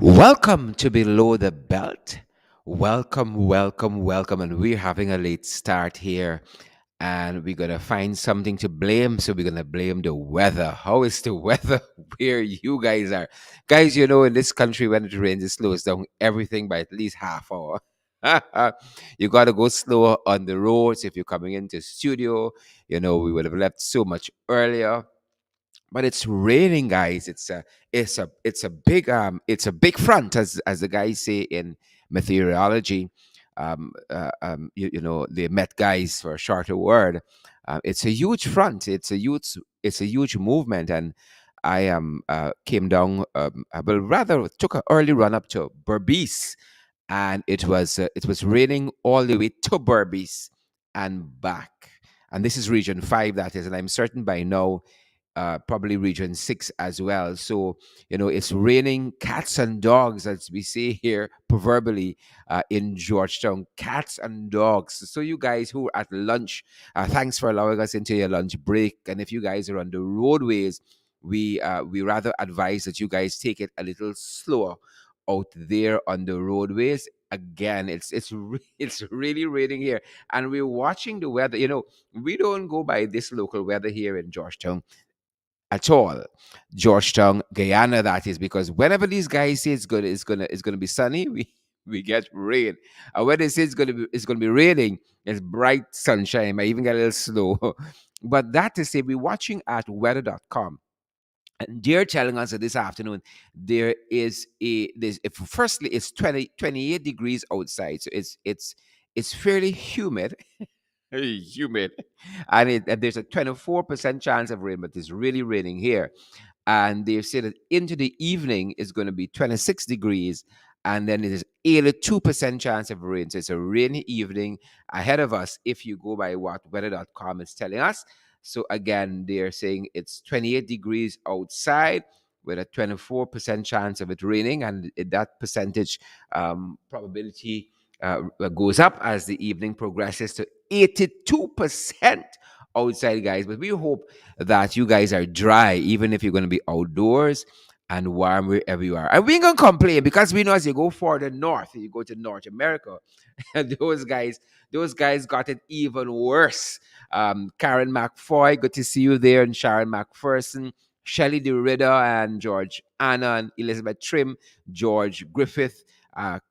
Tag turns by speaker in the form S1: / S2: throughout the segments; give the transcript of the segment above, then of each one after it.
S1: Welcome to Below the Belt. Welcome. And we're having a late start here. And we're going to find something to blame. So we're going to blame the weather. How is the weather where you guys are? Guys, in this country, when it rains, it slows down everything by at least half hour. You got to go slower on the roads if you're coming into studio. We would have left so much earlier, but it's raining, guys. It's a big front, as the guys say in meteorology. The Met guys, for a shorter word. It's a huge front. It's a huge movement. And I came down, well, rather took an early run up to Berbice, and it was raining all the way to Berbice and back. And this is Region 5, that is, and I'm certain by now, probably Region 6 as well. So, it's raining cats and dogs, as we say here, proverbially, in Georgetown. Cats and dogs. So, you guys who are at lunch, thanks for allowing us into your lunch break. And if you guys are on the roadways, we rather advise that you guys take it a little slower out there on the roadways. Again, it's really raining here, and we're watching the weather. We don't go by this local weather here in Georgetown at all. Georgetown, Guyana, that is, because whenever these guys say it's gonna be sunny, we get rain. And when they say it's gonna be raining, it's bright sunshine. Might even get a little slow. But that to say, we're watching at weather.com. And they're telling us that this afternoon firstly, it's 28 degrees outside. So it's fairly humid. Humid. And there's a 24% chance of rain, but it's really raining here. And they've said that into the evening is going to be 26 degrees, and then it is 82% chance of rain. So it's a rainy evening ahead of us if you go by what weather.com is telling us. So again, they're saying it's 28 degrees outside with a 24% chance of it raining, and that percentage probability goes up as the evening progresses to 82% outside, guys. But we hope that you guys are dry, even if you're going to be outdoors, and warm wherever you are. And we ain't going to complain, because we know as you go further north, you go to North America, and those guys got it even worse. Karen McFoy, good to see you there, and Sharon McPherson, Shelley DeRidder, and George Anna, and Elizabeth Trim, George Griffith,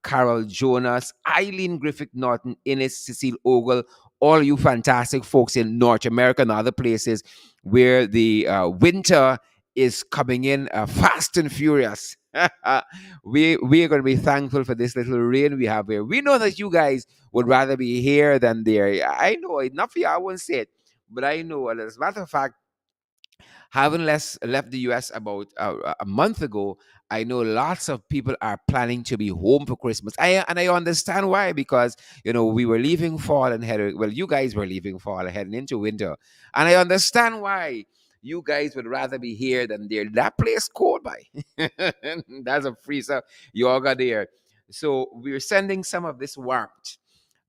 S1: Carol Jonas, Eileen Griffith Norton, Ines, Cecile Ogle, all you fantastic folks in North America and other places where the winter is coming in fast and furious. We are going to be thankful for this little rain we have here. We know that you guys would rather be here than there. I know, enough for you, I won't say it, but I know, and as a matter of fact, having left the US about a month ago, I know lots of people are planning to be home for Christmas. And I understand why, because we were leaving fall and heading. Well, you guys were leaving fall and heading into winter, and I understand why you guys would rather be here than there. That place cold, by. That's a freezer you all got there. So we're sending some of this warmth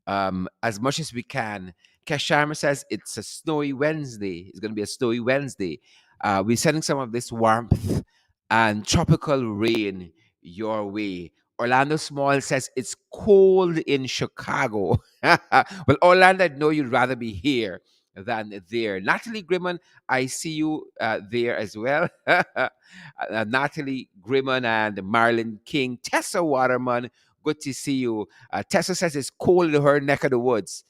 S1: as much as we can. Kashama says it's a snowy Wednesday. It's going to be a snowy Wednesday. We're sending some of this warmth and tropical rain your way. Orlando Small says it's cold in Chicago. Well, Orlando, I know you'd rather be here than there. Natalie Grimman, I see you there as well. Natalie Grimman and Marilyn King. Tessa Waterman, good to see you. Tessa says it's cold in her neck of the woods.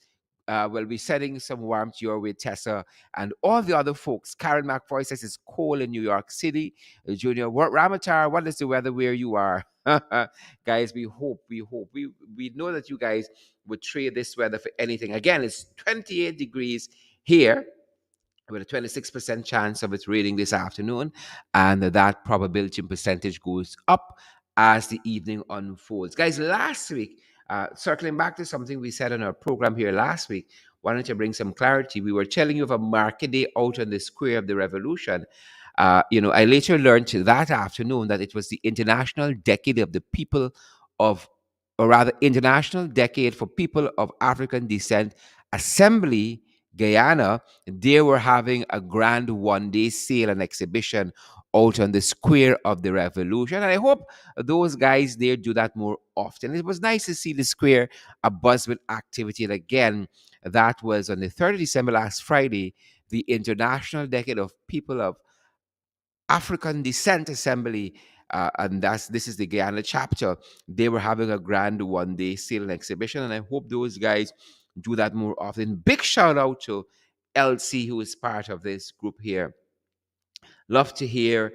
S1: We'll be sending some warmth your way, Tessa, and all the other folks. Karen McFoy says it's cold in New York City. Junior Ramatar, what is the weather where you are? Guys, we know that you guys would trade this weather for anything. Again, it's 28 degrees here with a 26% chance of it raining this afternoon, and that probability percentage goes up as the evening unfolds. Guys, last week, circling back to something we said on our program here last week, wanted to bring some clarity. We were telling you of a market day out on the Square of the Revolution. I later learned that afternoon that it was the International Decade of the People of, or rather, International Decade for People of African Descent Assembly, Guyana. They were having a grand one-day sale and exhibition out on the square of the revolution. And I hope those guys there do that more often. It was nice to see the square abuzz with activity. And again, that was on the 3rd of December, last Friday, the International Decade of People of African Descent Assembly, and this is the Guyana chapter. They were having a grand one-day sale and exhibition, and I hope those guys do that more often. Big shout out to LC, who is part of this group here. Love to hear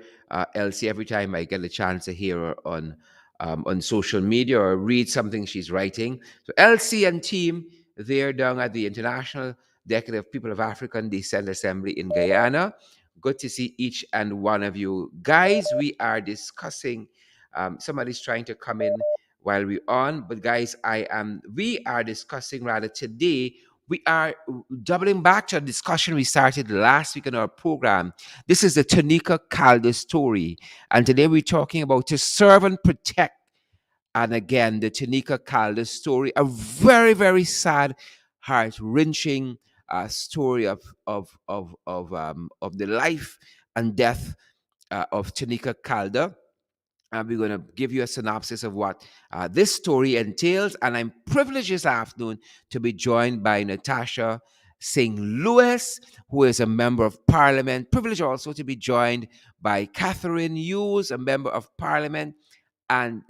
S1: Elsie every time I get a chance to hear her on social media or read something she's writing. So Elsie and team, they're down at the International Decade of People of African Descent Assembly in Guyana. Good to see each and one of you guys. We are discussing. Somebody's trying to come in while we're on, but guys, I am. We are discussing rather today. We are doubling back to a discussion we started last week in our program. This is the Tonika Calder story. And today we're talking about to serve and protect. And again, the Tonika Calder story, a very, very sad, heart wrenching story of the life and death of Tonika Calder. We're going to give you a synopsis of what this story entails. And I'm privileged this afternoon to be joined by Natasha St. Louis, who is a member of parliament. Privileged also to be joined by Catherine Hughes, a member of parliament. And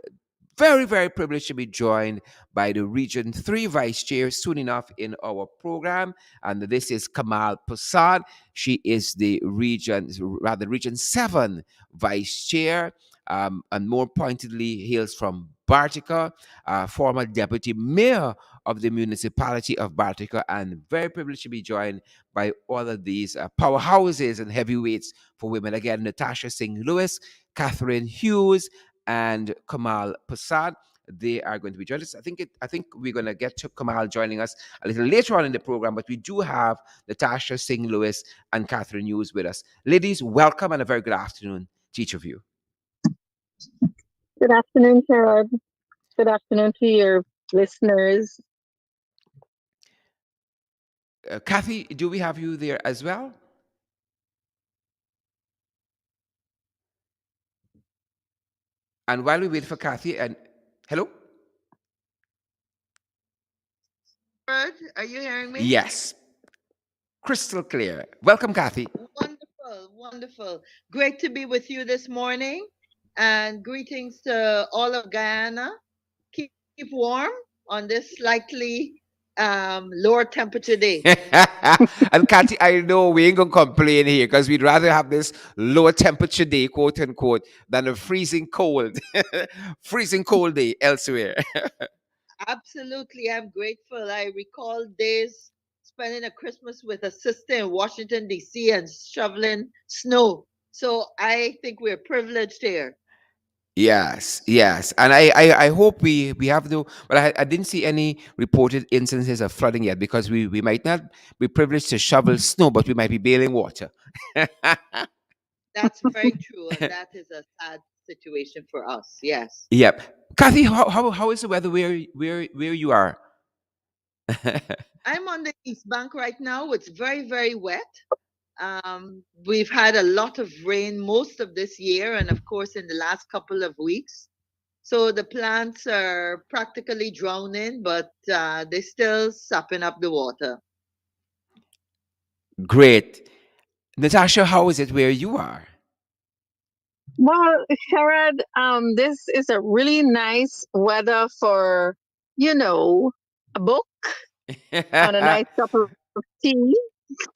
S1: very, very privileged to be joined by the Region 3 Vice Chair soon enough in our program. And this is Kamal Prasad. She is the Region 7 Vice Chair, and more pointedly hails from Bartica, former Deputy Mayor of the municipality of Bartica, and very privileged to be joined by all of these powerhouses and heavyweights for women. Again, Natasha St. Louis, Catherine Hughes, and Kamal Prasad. They are going to be joining us. I think we're going to get to Kamal joining us a little later on in the program, but we do have Natasha St. Louis and Catherine Hughes with us. Ladies, welcome and a very good afternoon to each of you.
S2: Good afternoon, Carol. Good afternoon to your listeners.
S1: Kathy, do we have you there as well? And while we wait for Kathy, and hello?
S3: Bird, are you hearing me?
S1: Yes, crystal clear. Welcome, Kathy.
S3: Wonderful, wonderful. Great to be with you this morning. And greetings to all of Guyana. Keep warm on this slightly lower temperature day.
S1: And Kathy, I know we ain't gonna complain here because we'd rather have this lower temperature day, quote unquote, than a freezing cold, freezing cold day elsewhere.
S3: Absolutely, I'm grateful. I recall days spending a Christmas with a sister in Washington, D.C., and shoveling snow. So I think we're privileged here.
S1: Yes, yes, and I hope we have the. But I didn't see any reported instances of flooding yet because we might not be privileged to shovel snow, but we might be bailing water.
S3: That's very true, and that is a sad situation for us. Yes.
S1: Yep, Kathy, how is the weather where you are?
S3: I'm on the East Bank right now. It's very, very wet. We've had a lot of rain most of this year, and of course, in the last couple of weeks. So the plants are practically drowning, but they're still sopping up the water.
S1: Great, Natasha. How is it where you are?
S2: Well, Sharad, this is a really nice weather for, a book and a nice cup of tea.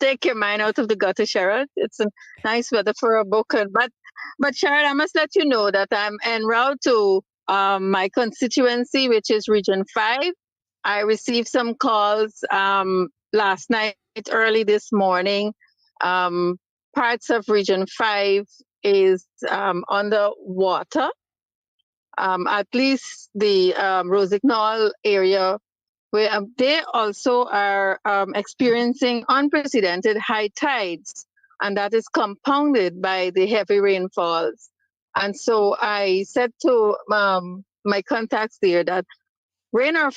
S2: Take your mind out of the gutter, Sharad. It's a nice weather for a book. But Sharad, I must let you know that I'm en route to my constituency, which is Region 5. I received some calls last night, early this morning. Um, Parts of Region 5 is under water. At least the Rosignol area, where they also are experiencing unprecedented high tides, and that is compounded by the heavy rainfalls. And so I said to my contacts there that rain or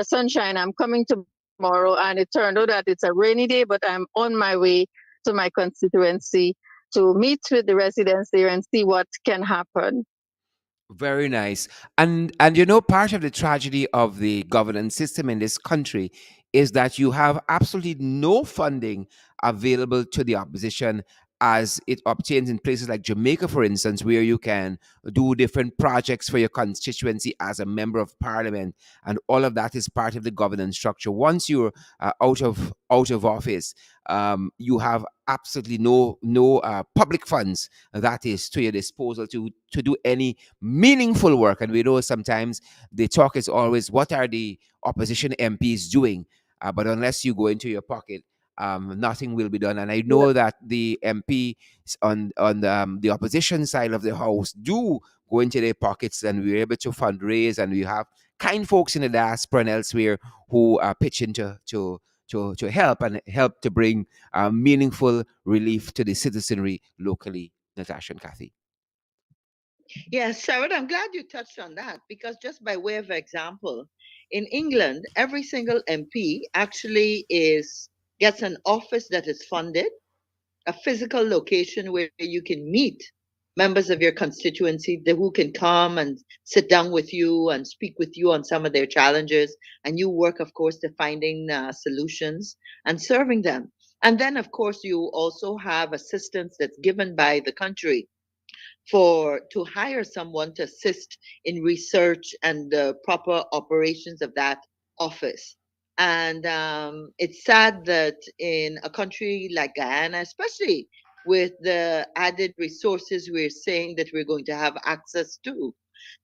S2: sunshine, I'm coming tomorrow. And it turned out that it's a rainy day, but I'm on my way to my constituency. to meet with the residents there and see what can happen.
S1: Very nice. And you know, part of the tragedy of the governance system in this country is that you have absolutely no funding available to the opposition as it obtains in places like Jamaica, for instance, where you can do different projects for your constituency as a member of parliament, and all of that is part of the governance structure. Once you're out of office, you have absolutely no public funds that is to your disposal to do any meaningful work. And we know sometimes the talk is always, what are the opposition MPs doing? But unless you go into your pocket, nothing will be done. And I
S2: Yeah.
S1: know that the MP on the opposition side of the house do go into their pockets, and we're able to fundraise, and we have kind folks in the diaspora and elsewhere who pitch in to help to bring meaningful relief to the citizenry locally. Natasha and Kathy.
S3: Yes, Sharon, I'm glad you touched on that because just by way of example, in England, every single MP actually is gets an office that is funded, a physical location where you can meet members of your constituency who can come and sit down with you and speak with you on some of their challenges, and you work, of course, to finding solutions and serving them. And then, of course, you also have assistance that's given by the country for to hire someone to assist in research and the proper operations of that office. And it's sad that in a country like Guyana, especially with the added resources we're saying that we're going to have access to,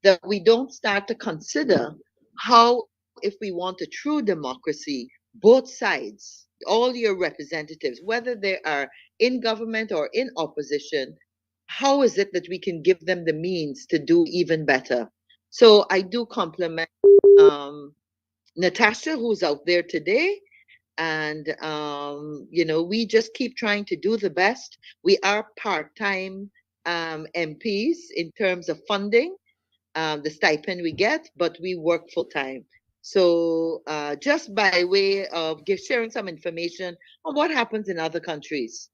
S3: that we don't start to consider how, if we want a true democracy, both sides, all your representatives, whether they are in government or in opposition, how is it that we can give them the means to do even better? So I do compliment um, Natasha, who's out there today. And, we just keep trying to do the best. We are part time MPs in terms of funding, the stipend we get, but we work full time. So, just by way of sharing some information on what happens in other countries.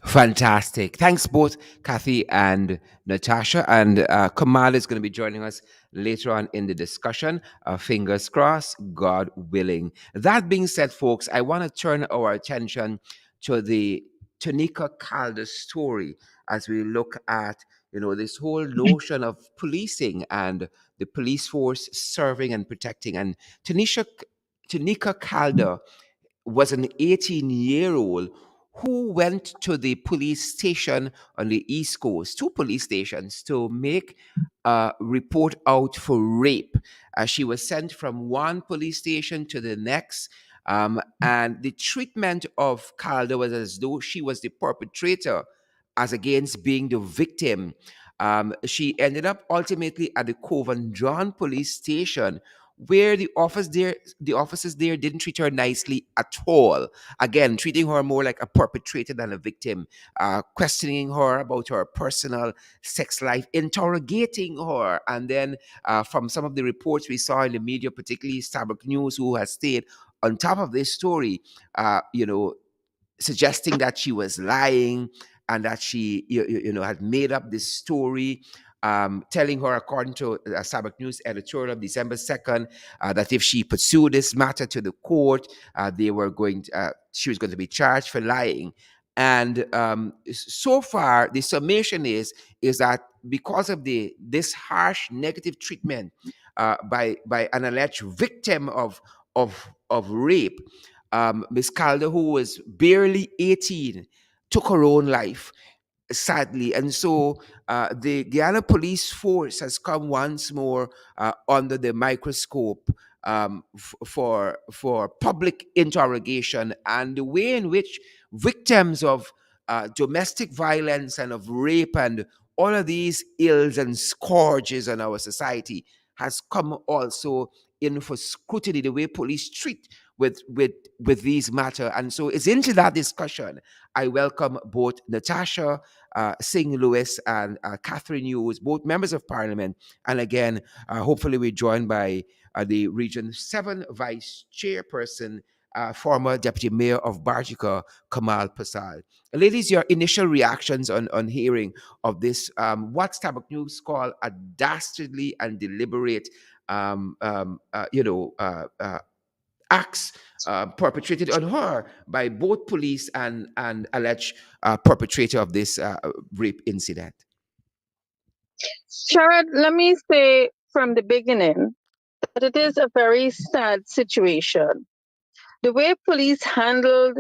S1: Fantastic. Thanks both Kathy and Natasha. And Kamal is going to be joining us later on in the discussion. Fingers crossed, God willing. That being said, folks, I want to turn our attention to the Tonika Calder story as we look at this whole notion of policing and the police force serving and protecting. And Tonika Calder was an 18-year-old who went to the police station on the East Coast, two police stations, to make a report out for rape. She was sent from one police station to the next. And the treatment of Calder was as though she was the perpetrator, as against being the victim. She ended up ultimately at the Covendron police station, where the officers there didn't treat her nicely at all. Again, treating her more like a perpetrator than a victim, questioning her about her personal sex life, interrogating her. And then from some of the reports we saw in the media, particularly Starbuck News, who has stayed on top of this story, suggesting that she was lying and that she had made up this story, telling her, according to Sabbath News editorial of December 2nd, that if she pursued this matter to the court, she was going to be charged for lying. And so far the summation is that because of this harsh negative treatment by an alleged victim of rape, Miss Calder, who was barely 18, took her own life, sadly. And so the Guyana police force has come once more under the microscope, for public interrogation, and the way in which victims of domestic violence and of rape and all of these ills and scourges in our society has come also in for scrutiny, the way police treat with these matter. And so it's into that discussion I welcome both Natasha Singh Lewis and Catherine Hughes, both members of parliament. And again, hopefully we're joined by the Region 7 Vice Chairperson, former deputy mayor of Barjika, Kamal Pasal. Ladies, your initial reactions on hearing of this, what Starbuck News call a dastardly and deliberate, acts perpetrated on her by both police and alleged perpetrator of this rape incident.
S2: Sharad, let me say from the beginning that it is a very sad situation. The way police handled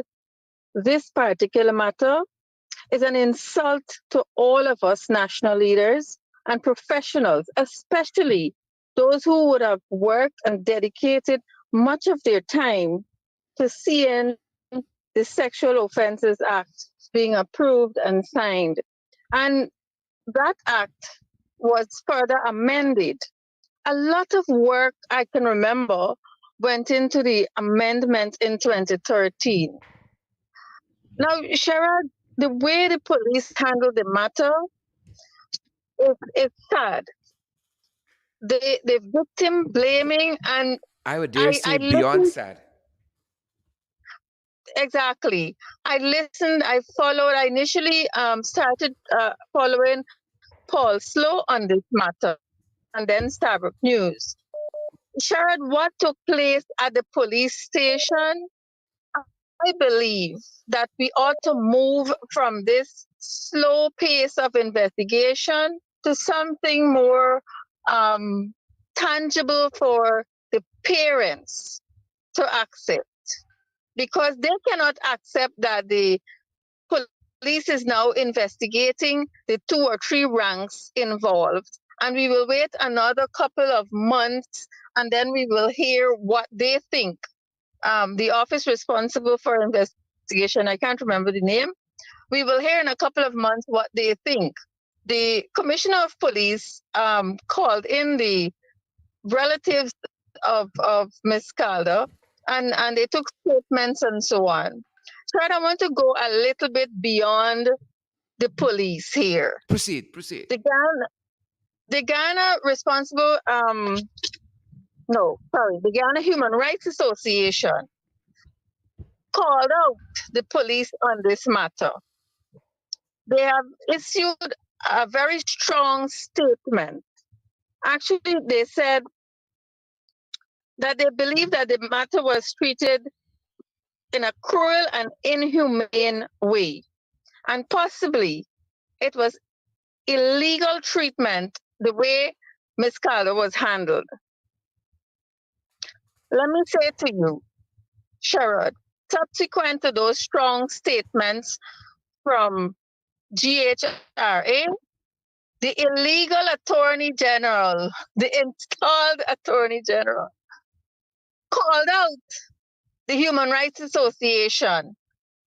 S2: this particular matter is an insult to all of us national leaders and professionals, especially those who would have worked and dedicated much of their time to seeing the Sexual Offences Act being approved and signed. And that act was further amended. A lot of work I can remember went into the amendment in 2013. Now, Sherrod, the way the police handled the matter is sad. The victim blaming, and
S1: I would dare
S2: I
S1: say beyond
S2: listened
S1: sad.
S2: exactly. I listened, I followed. I initially started following Paul Slow on this matter, and then Starbuck News. Sherrod, what took place at the police station? I believe that we ought to move from this slow pace of investigation to something more tangible for the parents to accept, because they cannot accept that the police is now investigating the 2 or 3 ranks involved. And we will wait another couple of months, and then we will hear what they think. The office responsible for investigation, I can't remember the name. We will hear in a couple of months what they think. The commissioner of police called in the relatives of Miss Calder, and they took statements and so on. So I want to go a little bit beyond the police here.
S1: Proceed.
S2: The Ghana responsible, no, sorry, the Ghana Human Rights Association called out the police on this matter. They have issued a very strong statement. Actually, they said that they believe that the matter was treated in a cruel and inhumane way, and possibly it was illegal treatment the way Ms. Calder was handled. Let me say to you, Sherrod, subsequent to those strong statements from GHRA, the illegal attorney general, the installed attorney general, called out the Human Rights Association.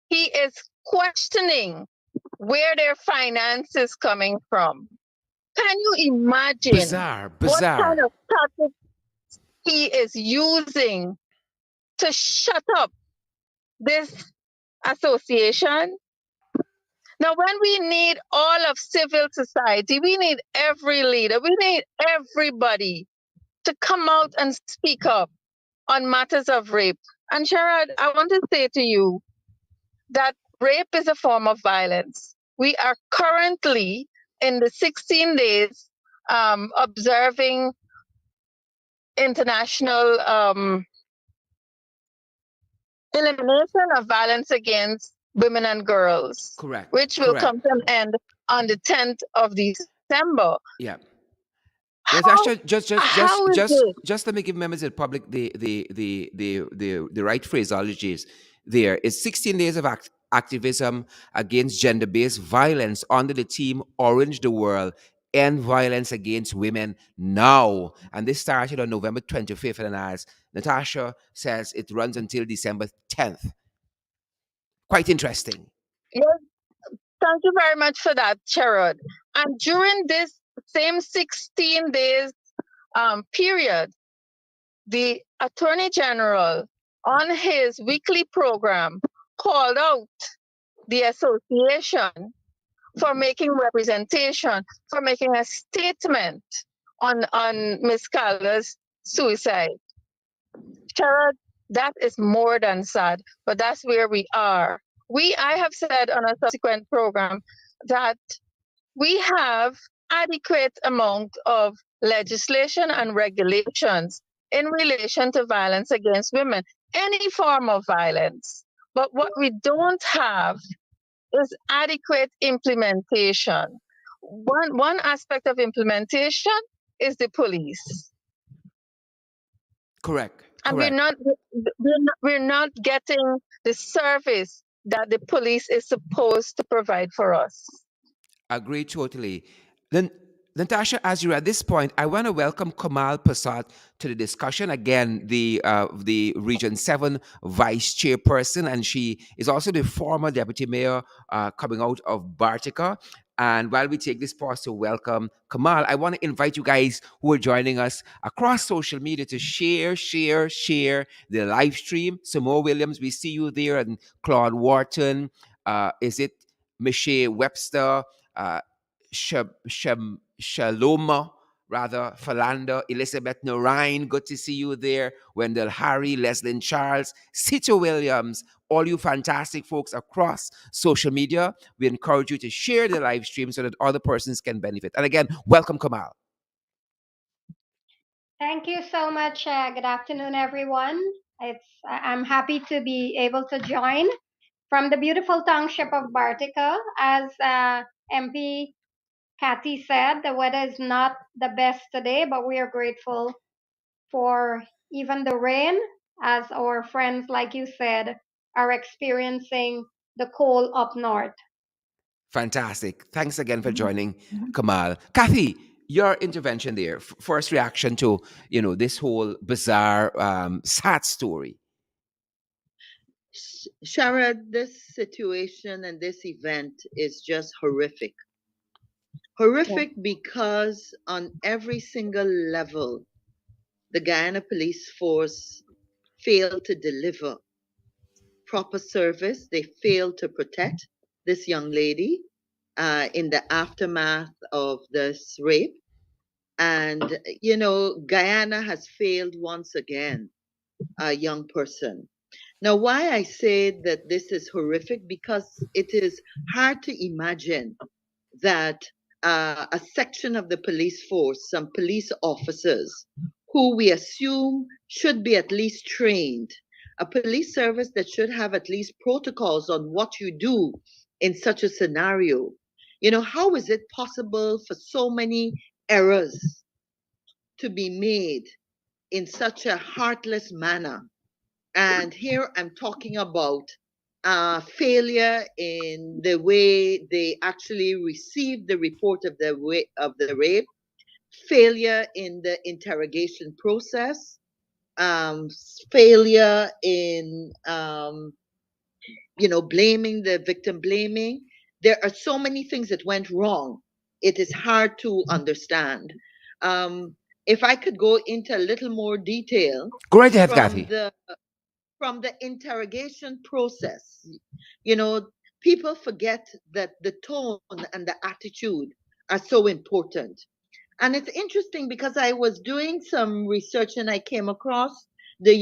S2: He is questioning where their finance is coming from. Can you imagine what kind
S1: Bizarre.
S2: of tactics he is using to shut up this association? Now, when we need all of civil society, we need every leader, we need everybody to come out and speak up on matters of rape. And Sherrod, I want to say to you that rape is a form of violence. We are currently in the 16 days observing international elimination of violence against women and girls,
S1: Correct.
S2: which will come to an end on the 10th of December.
S1: Yeah. Yes,
S2: How
S1: actually,
S2: how is it?
S1: just let me give members of the public the right phraseologies. There is 16 days of activism against gender-based violence under the team Orange the World, End Violence Against Women Now. And this started on November 25th, and as Natasha says, it runs until December 10th. Quite interesting.
S2: Yes, thank you very much for that, Sherrod. And during this same 16 days period, the Attorney General on his weekly program called out the association for making representation, for making a statement on Ms. Calder's suicide. Sherrod, That is more than sad, but that's where we are. I have said on a subsequent program that we have adequate amount of legislation and regulations in relation to violence against women, any form of violence. But what we don't have is adequate implementation. One aspect of implementation is the police.
S1: Correct.
S2: And
S1: Correct.
S2: we're not getting the service that the police is supposed to provide for us.
S1: Agree totally. Then, Natasha, as you're at this point, I want to welcome Kamal Prasad to the discussion. Again, the Region 7 Vice Chairperson, and she is also the former Deputy Mayor coming out of Bartica. And while we take this pause to welcome Kamal, I want to invite you guys who are joining us across social media to share the live stream. Samo Williams, we see you there, and Claude Wharton. Is it Michelle Webster? uh, Shaloma, rather, Falanda, Elizabeth Norine, good to see you there. Wendell Harry, Leslyn Charles, Sito Williams, all you fantastic folks across social media. We encourage you to share the live stream so that other persons can benefit. And again, welcome, Kamal.
S4: Thank you so much. Good afternoon, everyone. I'm happy to be able to join from the beautiful township of Bartica. As MP Kathy said, the weather is not the best today, but we are grateful for even the rain, as our friends, like you said, are experiencing the cold up north.
S1: Fantastic. Thanks again for joining, Kamal. Kathy, your intervention there. First reaction to this whole bizarre, sad story.
S3: Sharad, this situation and this event is just horrific. Horrific because on every single level, the Guyana Police Force failed to deliver proper service. They failed to protect this young lady in the aftermath of this rape. And, Guyana has failed once again a young person. Now, why I say that this is horrific, because it is hard to imagine that a section of the police force, some police officers, who we assume should be at least trained, a police service that should have at least protocols on what you do in such a scenario. How is it possible for so many errors to be made in such a heartless manner? And here I'm talking about failure in the way they actually received the report of the rape, failure in the interrogation process, failure in blaming the victim, blaming. There are so many things that went wrong. It is hard to understand. Um, if I could go into a little more detail
S1: Go right ahead,
S3: from
S1: Kathy.
S3: the interrogation process. You know, people forget that the tone and the attitude are so important. And it's interesting because I was doing some research and I came across the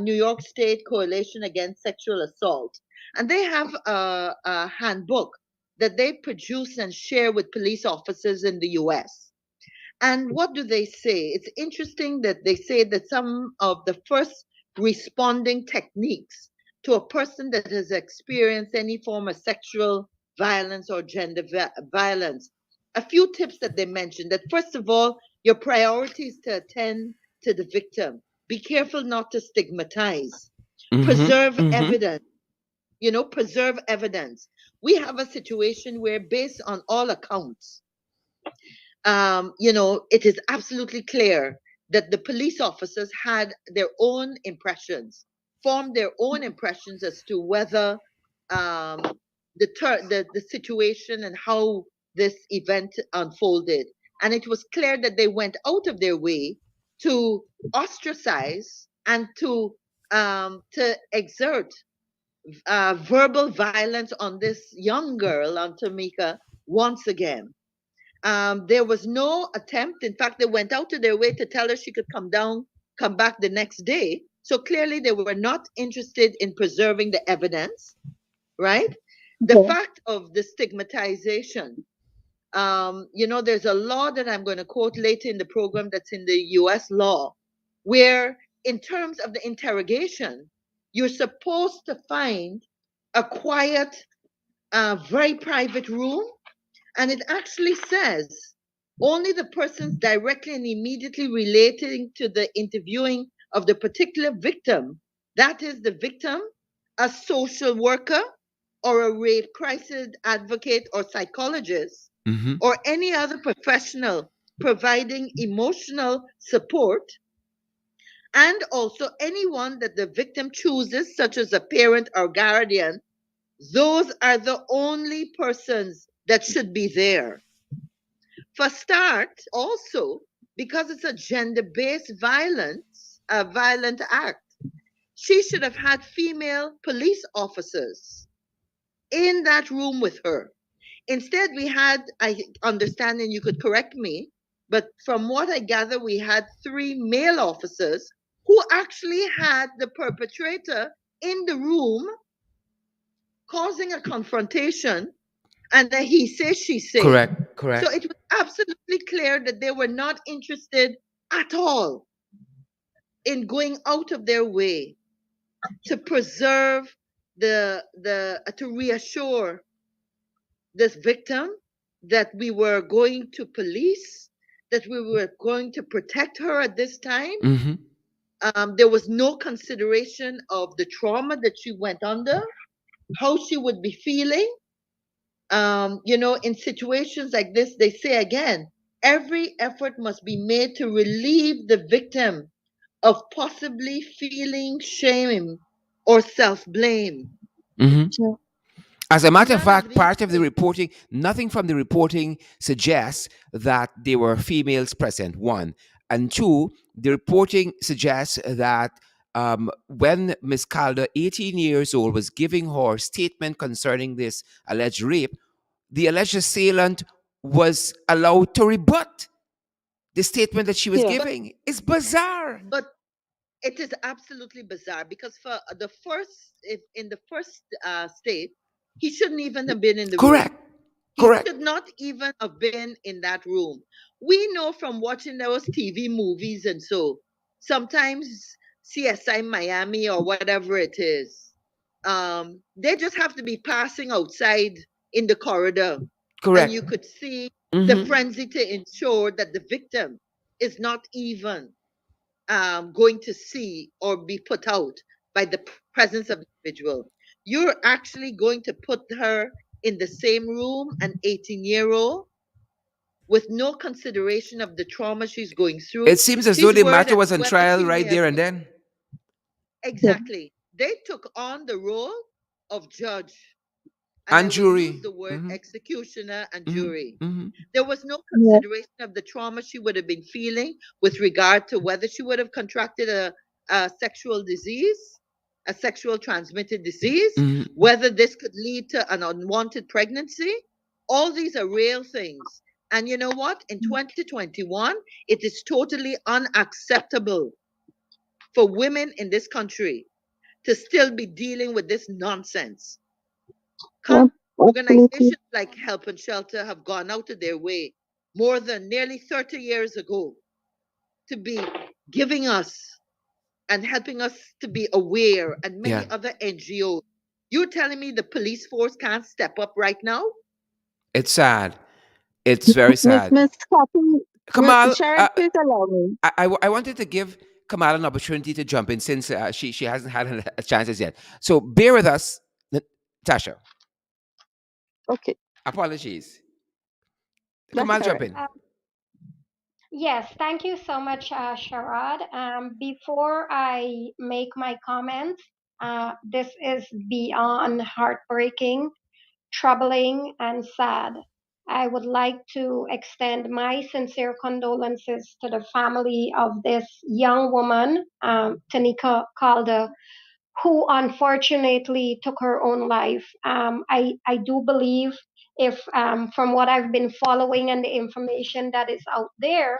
S3: New York State Coalition Against Sexual Assault. And they have a handbook that they produce and share with police officers in the US. And what do they say? It's interesting that they say that some of the first responding techniques to a person that has experienced any form of sexual violence or gender violence, a few tips that they mentioned, that first of all, your priority is to attend to the victim. Be careful not to stigmatize.
S1: Mm-hmm.
S3: Preserve
S1: Mm-hmm.
S3: evidence. Preserve evidence. We have a situation where, based on all accounts, it is absolutely clear that the police officers had their own impressions, formed their own impressions as to whether um, the situation and how this event unfolded. And it was clear that they went out of their way to ostracize and to exert verbal violence on this young girl, on Tonika, once again. There was no attempt. In fact, they went out of their way to tell her she could come back the next day. So clearly, they were not interested in preserving the evidence, right? The
S2: Okay.
S3: fact of the stigmatization. There's a law that I'm going to quote later in the program that's in the US law, where in terms of the interrogation, you're supposed to find a quiet, very private room, and it actually says only the persons directly and immediately relating to the interviewing of the particular victim, that is the victim, a social worker, or a rape crisis advocate or psychologist,
S1: Mm-hmm.
S3: or any other professional providing emotional support, and also anyone that the victim chooses, such as a parent or guardian, those are the only persons that should be there. For start, also, because it's a gender-based violence, a violent act, she should have had female police officers in that room with her. Instead, we had, I understand, and you could correct me, but from what I gather, we had three male officers who actually had the perpetrator in the room causing a confrontation, and then he say, she say.
S1: Correct.
S3: So
S1: Correct.
S3: it was absolutely clear that they were not interested at all in going out of their way to preserve to reassure this victim that we were going to police, that we were going to protect her at this time.
S1: Mm-hmm.
S3: There was no consideration of the trauma that she went under, how she would be feeling. In situations like this, they say again, every effort must be made to relieve the victim of possibly feeling shame or self blame.
S1: Mm-hmm.
S2: Yeah.
S1: As a matter of
S3: None of
S1: fact,
S3: these
S1: part of the
S3: things.
S1: reporting, nothing from the reporting suggests that there were females present, one. And two, the reporting suggests that when Miss Calder, 18 years old, was giving her statement concerning this alleged rape, the alleged assailant was allowed to rebut the statement that she was
S2: Yeah.
S3: But
S1: giving. It's bizarre.
S3: but it is absolutely bizarre because for the first, if in the first state, he shouldn't even have been in the room.
S1: Correct.
S3: He
S1: Correct.
S3: should not even have been in that room. We know from watching those TV movies and so sometimes CSI Miami or whatever it is, they just have to be passing outside in the corridor, and
S1: Correct.
S3: you could see the
S1: Mm-hmm.
S3: frenzy to ensure that the victim is not even going to see or be put out by the presence of the individual. You're actually going to put her in the same room, an 18-year-old, with no consideration of the trauma she's going
S1: It
S3: through.
S1: seems as though
S3: She's
S1: the
S3: worried
S1: matter
S3: as
S1: was
S3: to
S1: on
S3: whether
S1: trial
S3: she may
S1: right
S3: have
S1: there and then.
S2: Yeah.
S3: exactly. They took on the role of judge, and I
S1: And
S3: will use
S1: jury.
S3: the word
S1: Mm-hmm.
S3: executioner and
S1: Mm-hmm.
S3: jury.
S1: Mm-hmm.
S3: There was no
S2: Yeah.
S3: consideration of the trauma she would have been feeling with regard to whether she would have contracted a sexual disease, a sexual transmitted disease,
S1: Mm-hmm.
S3: whether this could lead to an unwanted pregnancy. All these are real things. And you know what? In 2021, it is totally unacceptable for women in this country to still be dealing with this nonsense.
S2: Yeah. Absolutely.
S3: Organizations like Help and Shelter have gone out of their way more than nearly 30 years ago to be giving us and helping us to be aware, and
S1: Yeah.
S3: many other NGOs. You're telling me the police force can't step up right now?
S1: It's sad. It's very sad.
S2: Miss Kathy,
S1: Kamal,
S2: Sharon, please allow me.
S1: I wanted to give Kamal an opportunity to jump in since she hasn't had a chance as yet. So bear with us, Tasha.
S2: Okay,
S1: Apologies.
S2: that's
S1: Kamal,
S2: all
S1: jump
S2: right.
S1: in.
S4: Yes, thank you so much, Sharad. Before I make my comments, this is beyond heartbreaking, troubling, and sad. I would like to extend my sincere condolences to the family of this young woman, Tonika Calder, who unfortunately took her own life. I do believe, if from what I've been following and the information that is out there,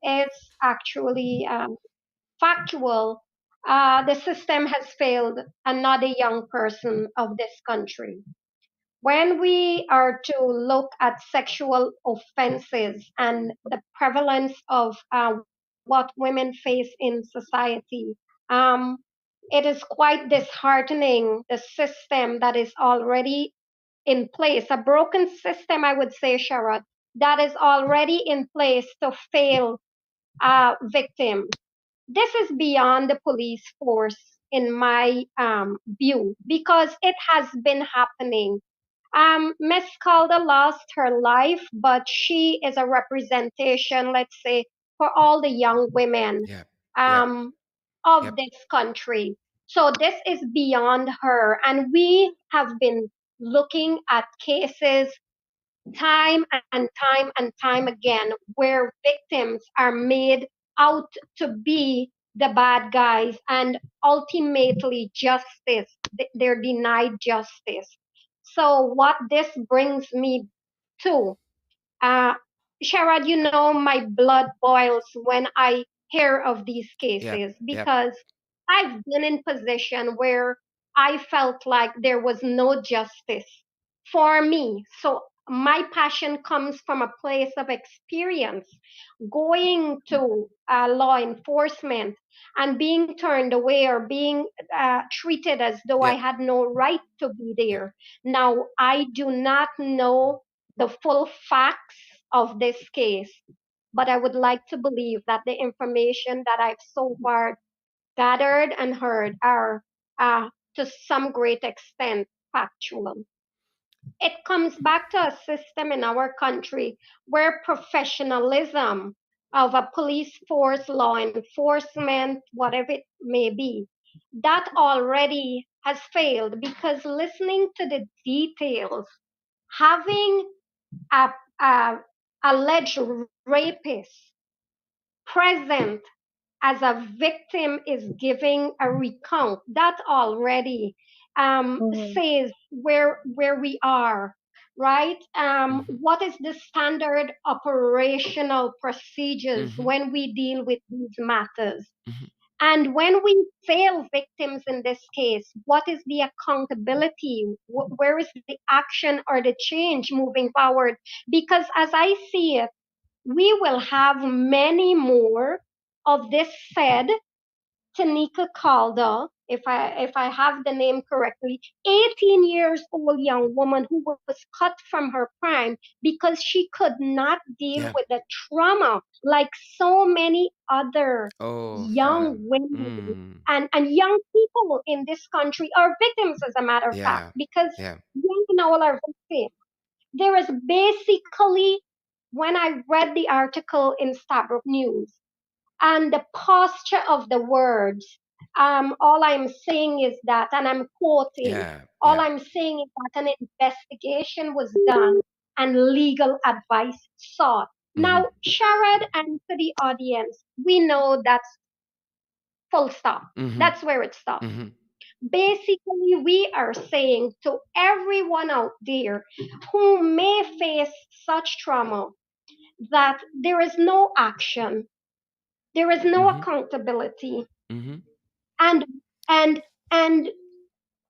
S4: it's actually factual. the system has failed another young person of this country. When we are to look at sexual offenses and the prevalence of what women face in society, um, it is quite disheartening the system that is already in place, a broken system, I would say, Sharad, that is already in place to fail victims. This is beyond the police force, in my view, because it has been happening. Miss Calder lost her life, but she is a representation, let's say, for all the young women
S1: Yep. Yep.
S4: um, of
S1: Yep.
S4: this country. So this is beyond her. And we have been looking at cases time and time again where victims are made out to be the bad guys, and ultimately justice, they're denied justice. So what this brings me to, uh, Sharad, you know, my blood boils when I hear of these
S1: Yep.
S4: cases,
S1: Yep.
S4: because I've been in position where I felt like there was no justice for me. So my passion comes from a place of experience, going to law enforcement and being turned away or being treated as though I
S1: Yep.
S4: had no right to be
S1: Yep.
S4: there. Now, I do not know the full facts of this case, but I would like to believe that the information that I've so far gathered and heard are to some great extent factual. It comes back to a system in our country where professionalism of a police force, law enforcement, whatever it may be, that already has failed, because listening to the details, having a, a alleged rapist present as a victim is giving a recount, that already
S2: Mhm.
S4: says where we are, right?
S1: Mm-hmm.
S4: What is the standard operational procedures
S1: Mm-hmm.
S4: when we deal with these matters?
S1: Mm-hmm.
S4: And when we fail victims in this case, what is the accountability? Where is the action or the change moving forward? Because as I see it, we will have many more of this said Tonika Calder, if I have the name correctly, 18 years old young woman who was cut from her prime because she could not deal
S1: Yeah.
S4: with the trauma like so many other
S1: Oh,
S4: young
S1: Sharon.
S4: women
S1: Mm.
S4: and young people in this country are victims, as a matter of fact,
S1: Yeah.
S4: because
S1: Yeah.
S4: young people are victims. There is basically, when I read the article in Stabrook News, and the posture of the words, all I'm saying is that, and I'm quoting,
S1: Yeah.
S4: all
S1: Yeah.
S4: I'm saying is that an investigation was done and legal advice sought.
S1: Mm-hmm.
S4: Now, Sharad, and to the audience, we know that's full stop.
S1: Mm-hmm.
S4: That's where it stops.
S1: Mm-hmm.
S4: Basically, we are saying to everyone out there who may face such trauma that there is no action, there is no
S1: Mm-hmm.
S4: accountability,
S1: Mm-hmm.
S4: and and and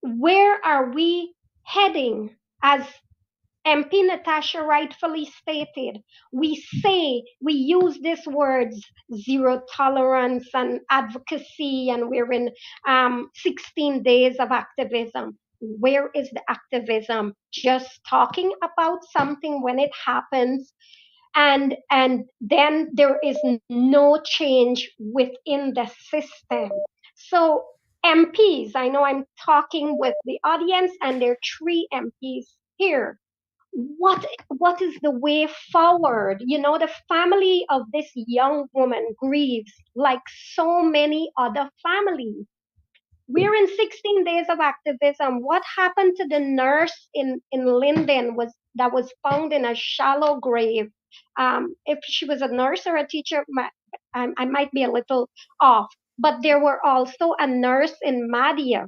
S4: where are we heading? As MP Natasha rightfully stated, we say, we use these words, zero tolerance and advocacy, and we're in 16 days of activism. Where is the activism? Just talking about something when it happens, and then there is no change within the system. So MPs, I know I'm talking with the audience, and there are three MPs here. What is the way forward? You know, the family of this young woman grieves like so many other families. We're in 16 days of activism. What happened to the nurse in Linden was that was found in a shallow grave? If she was a nurse or a teacher, I might be a little off. But there were also a nurse in Madia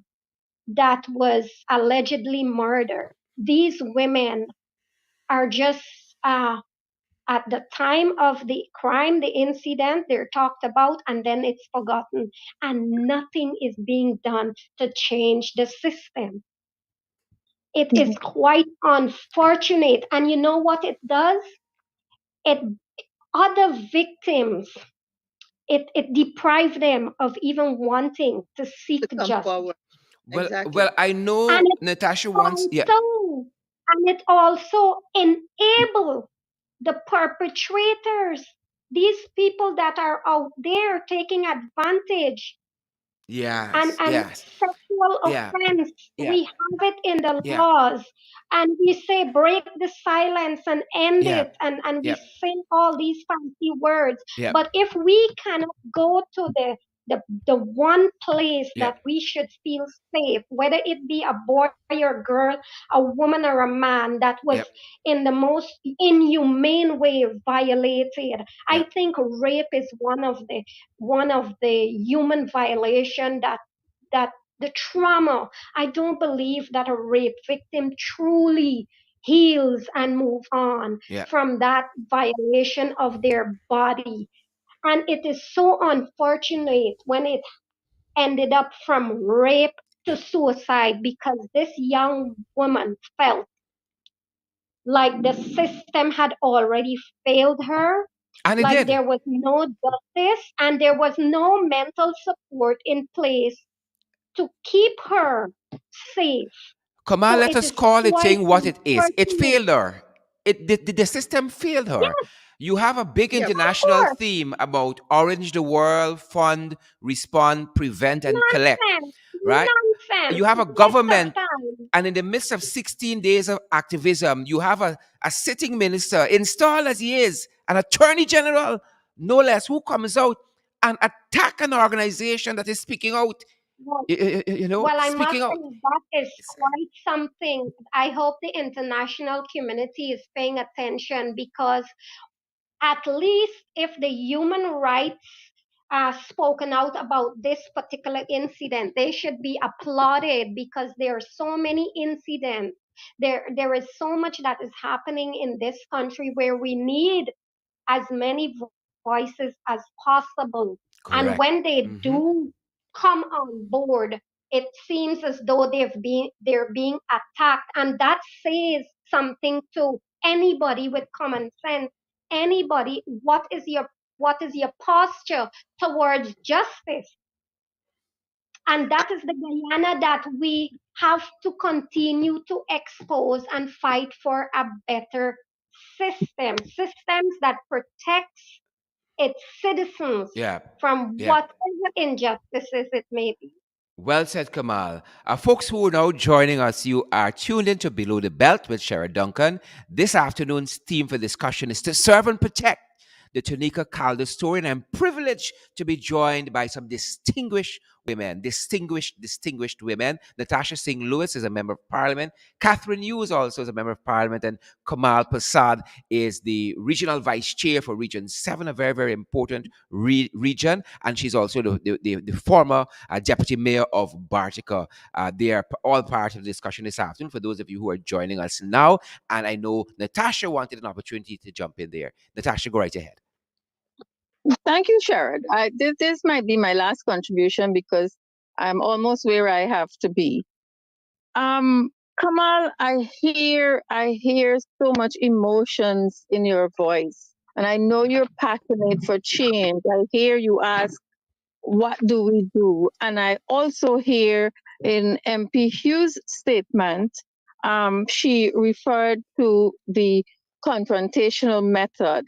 S4: that was allegedly murdered. These women are just At the time of the crime, the incident, they're talked about and then it's forgotten. And nothing is being done to change the system. It is
S2: Mhm.
S4: quite unfortunate. And you know what it does? It other victims, it deprives them of even wanting to
S3: To
S4: seek
S3: come
S4: justice.
S3: forward.
S1: Well,
S3: Exactly.
S1: I
S4: And
S1: know
S4: it
S1: Natasha wants. Yeah,
S4: also it also enable the perpetrators, these people that are out there taking advantage
S1: yes,
S4: and
S1: yes,
S4: sexual
S1: yeah,
S4: offense.
S1: yeah,
S4: We have it in the
S1: yeah,
S4: laws, and we say break the silence and end
S1: yeah,
S4: it, and we
S1: yeah,
S4: say all these fancy words.
S1: yeah,
S4: But if we cannot go to the one place
S1: yeah,
S4: that we should feel safe, whether it be a boy or girl, a woman or a man that was
S1: yeah,
S4: in the most inhumane way violated,
S1: yeah,
S4: I think rape is one of the human violation that the trauma. I don't believe that a rape victim truly heals and move on
S1: yeah,
S4: from that violation of their body. And it is so unfortunate when it ended up from rape to
S1: yeah.
S4: suicide because this young woman felt like the system had already failed her,
S1: And it
S4: like
S1: did.
S4: there was no justice and there was no mental support in place to keep her safe.
S1: Come on,
S4: So
S1: let
S4: it
S1: us
S4: is
S1: call it
S4: quite
S1: thing what it is. It
S4: unfortunate.
S1: failed her. The system failed her.
S4: Yes,
S1: You have a big
S3: Yep.
S4: of
S1: international
S4: course.
S1: theme about orange the world, fund, respond, prevent, and collect,
S4: Nonsense.
S1: right?
S4: Nonsense.
S1: You have a
S4: Waste of
S1: government,
S4: time.
S1: and in the midst of 16 days of activism, you have a sitting minister, installed as he is, an attorney general, no less, who comes out and attack an organization that is speaking out,
S4: Well, I must
S1: speaking out.
S4: say that is quite something. I hope the international community is paying attention because at least if the human rights spoken out about this particular incident, they should be applauded because there are so many incidents. There is so much that is happening in this country where we need as many voices as possible. And when
S1: Correct.
S4: they
S1: Hmm.
S4: do come on board, it seems as though they're being attacked, and that says something to anybody with common sense. Anybody, what is your posture towards justice? And that is the Guyana that we have to continue to expose and fight for a better systems that protects its citizens
S1: Yeah.
S4: from
S1: Yeah.
S4: whatever injustices it may be.
S1: Well said, Kamal. Folks who are now joining us, you are tuned into Below the Belt with Shara Duncan. This afternoon's theme for discussion is to serve and protect the Tonika Calder story, and I'm privileged to be joined by some distinguished women. Natasha Singh Lewis is a member of parliament. Catherine Hughes also is a member of parliament, and Kamal Prasad is the regional vice chair for Region 7, a very, very important region. And she's also the former deputy mayor of Bartica. They are all part of the discussion this afternoon for those of you who are joining us now. And I know Natasha wanted an opportunity to jump in there. Natasha, go right ahead.
S2: Thank you, Sherrod. This might be my last contribution because I'm almost where I have to be. Um, Kamal, I hear so much emotions in your voice, and I know you're passionate for change. I hear you ask, "What do we do?" And I also hear in MP Hughes' statement, she referred to the confrontational method.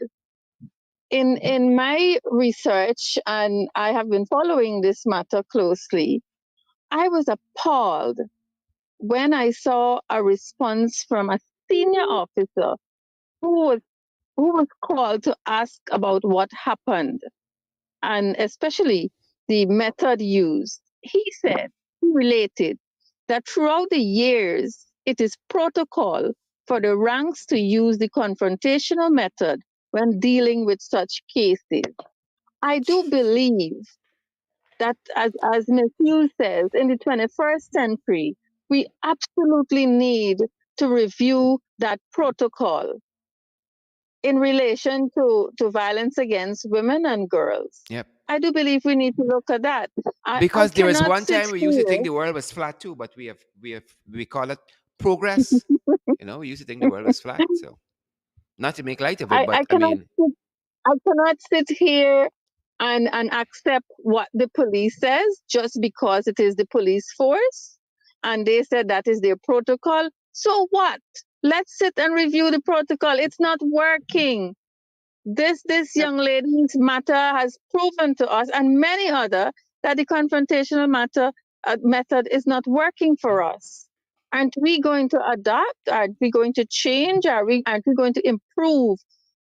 S2: In my research, and I have been following this matter closely, I was appalled when I saw a response from a senior officer who was who was called to ask about what happened and especially the method used. He related that throughout the years it is protocol for the ranks to use the confrontational method when dealing with such cases. I do believe that, as Ms. Hughes says, in the 21st century, we absolutely need to review that protocol. in relation to violence against women and girls.
S1: Yep.
S2: I do believe we need to look at that. I
S1: Because there was
S2: cannot
S1: one
S2: sit
S1: time we used to think
S2: here.
S1: the world was flat too, but we call it progress. We used to think the world was flat. So not to make light of it,
S2: I,
S1: but
S2: I
S1: I
S2: cannot
S1: mean,
S2: sit, I cannot sit here and accept what the police says just because it is the police force and they said that is their protocol. So what? Let's sit and review the protocol. It's not working. This young lady's matter has proven to us and many other that the confrontational matter method is not working for us. Aren't we going to adapt? Aren't we going to change? Aren't we going to improve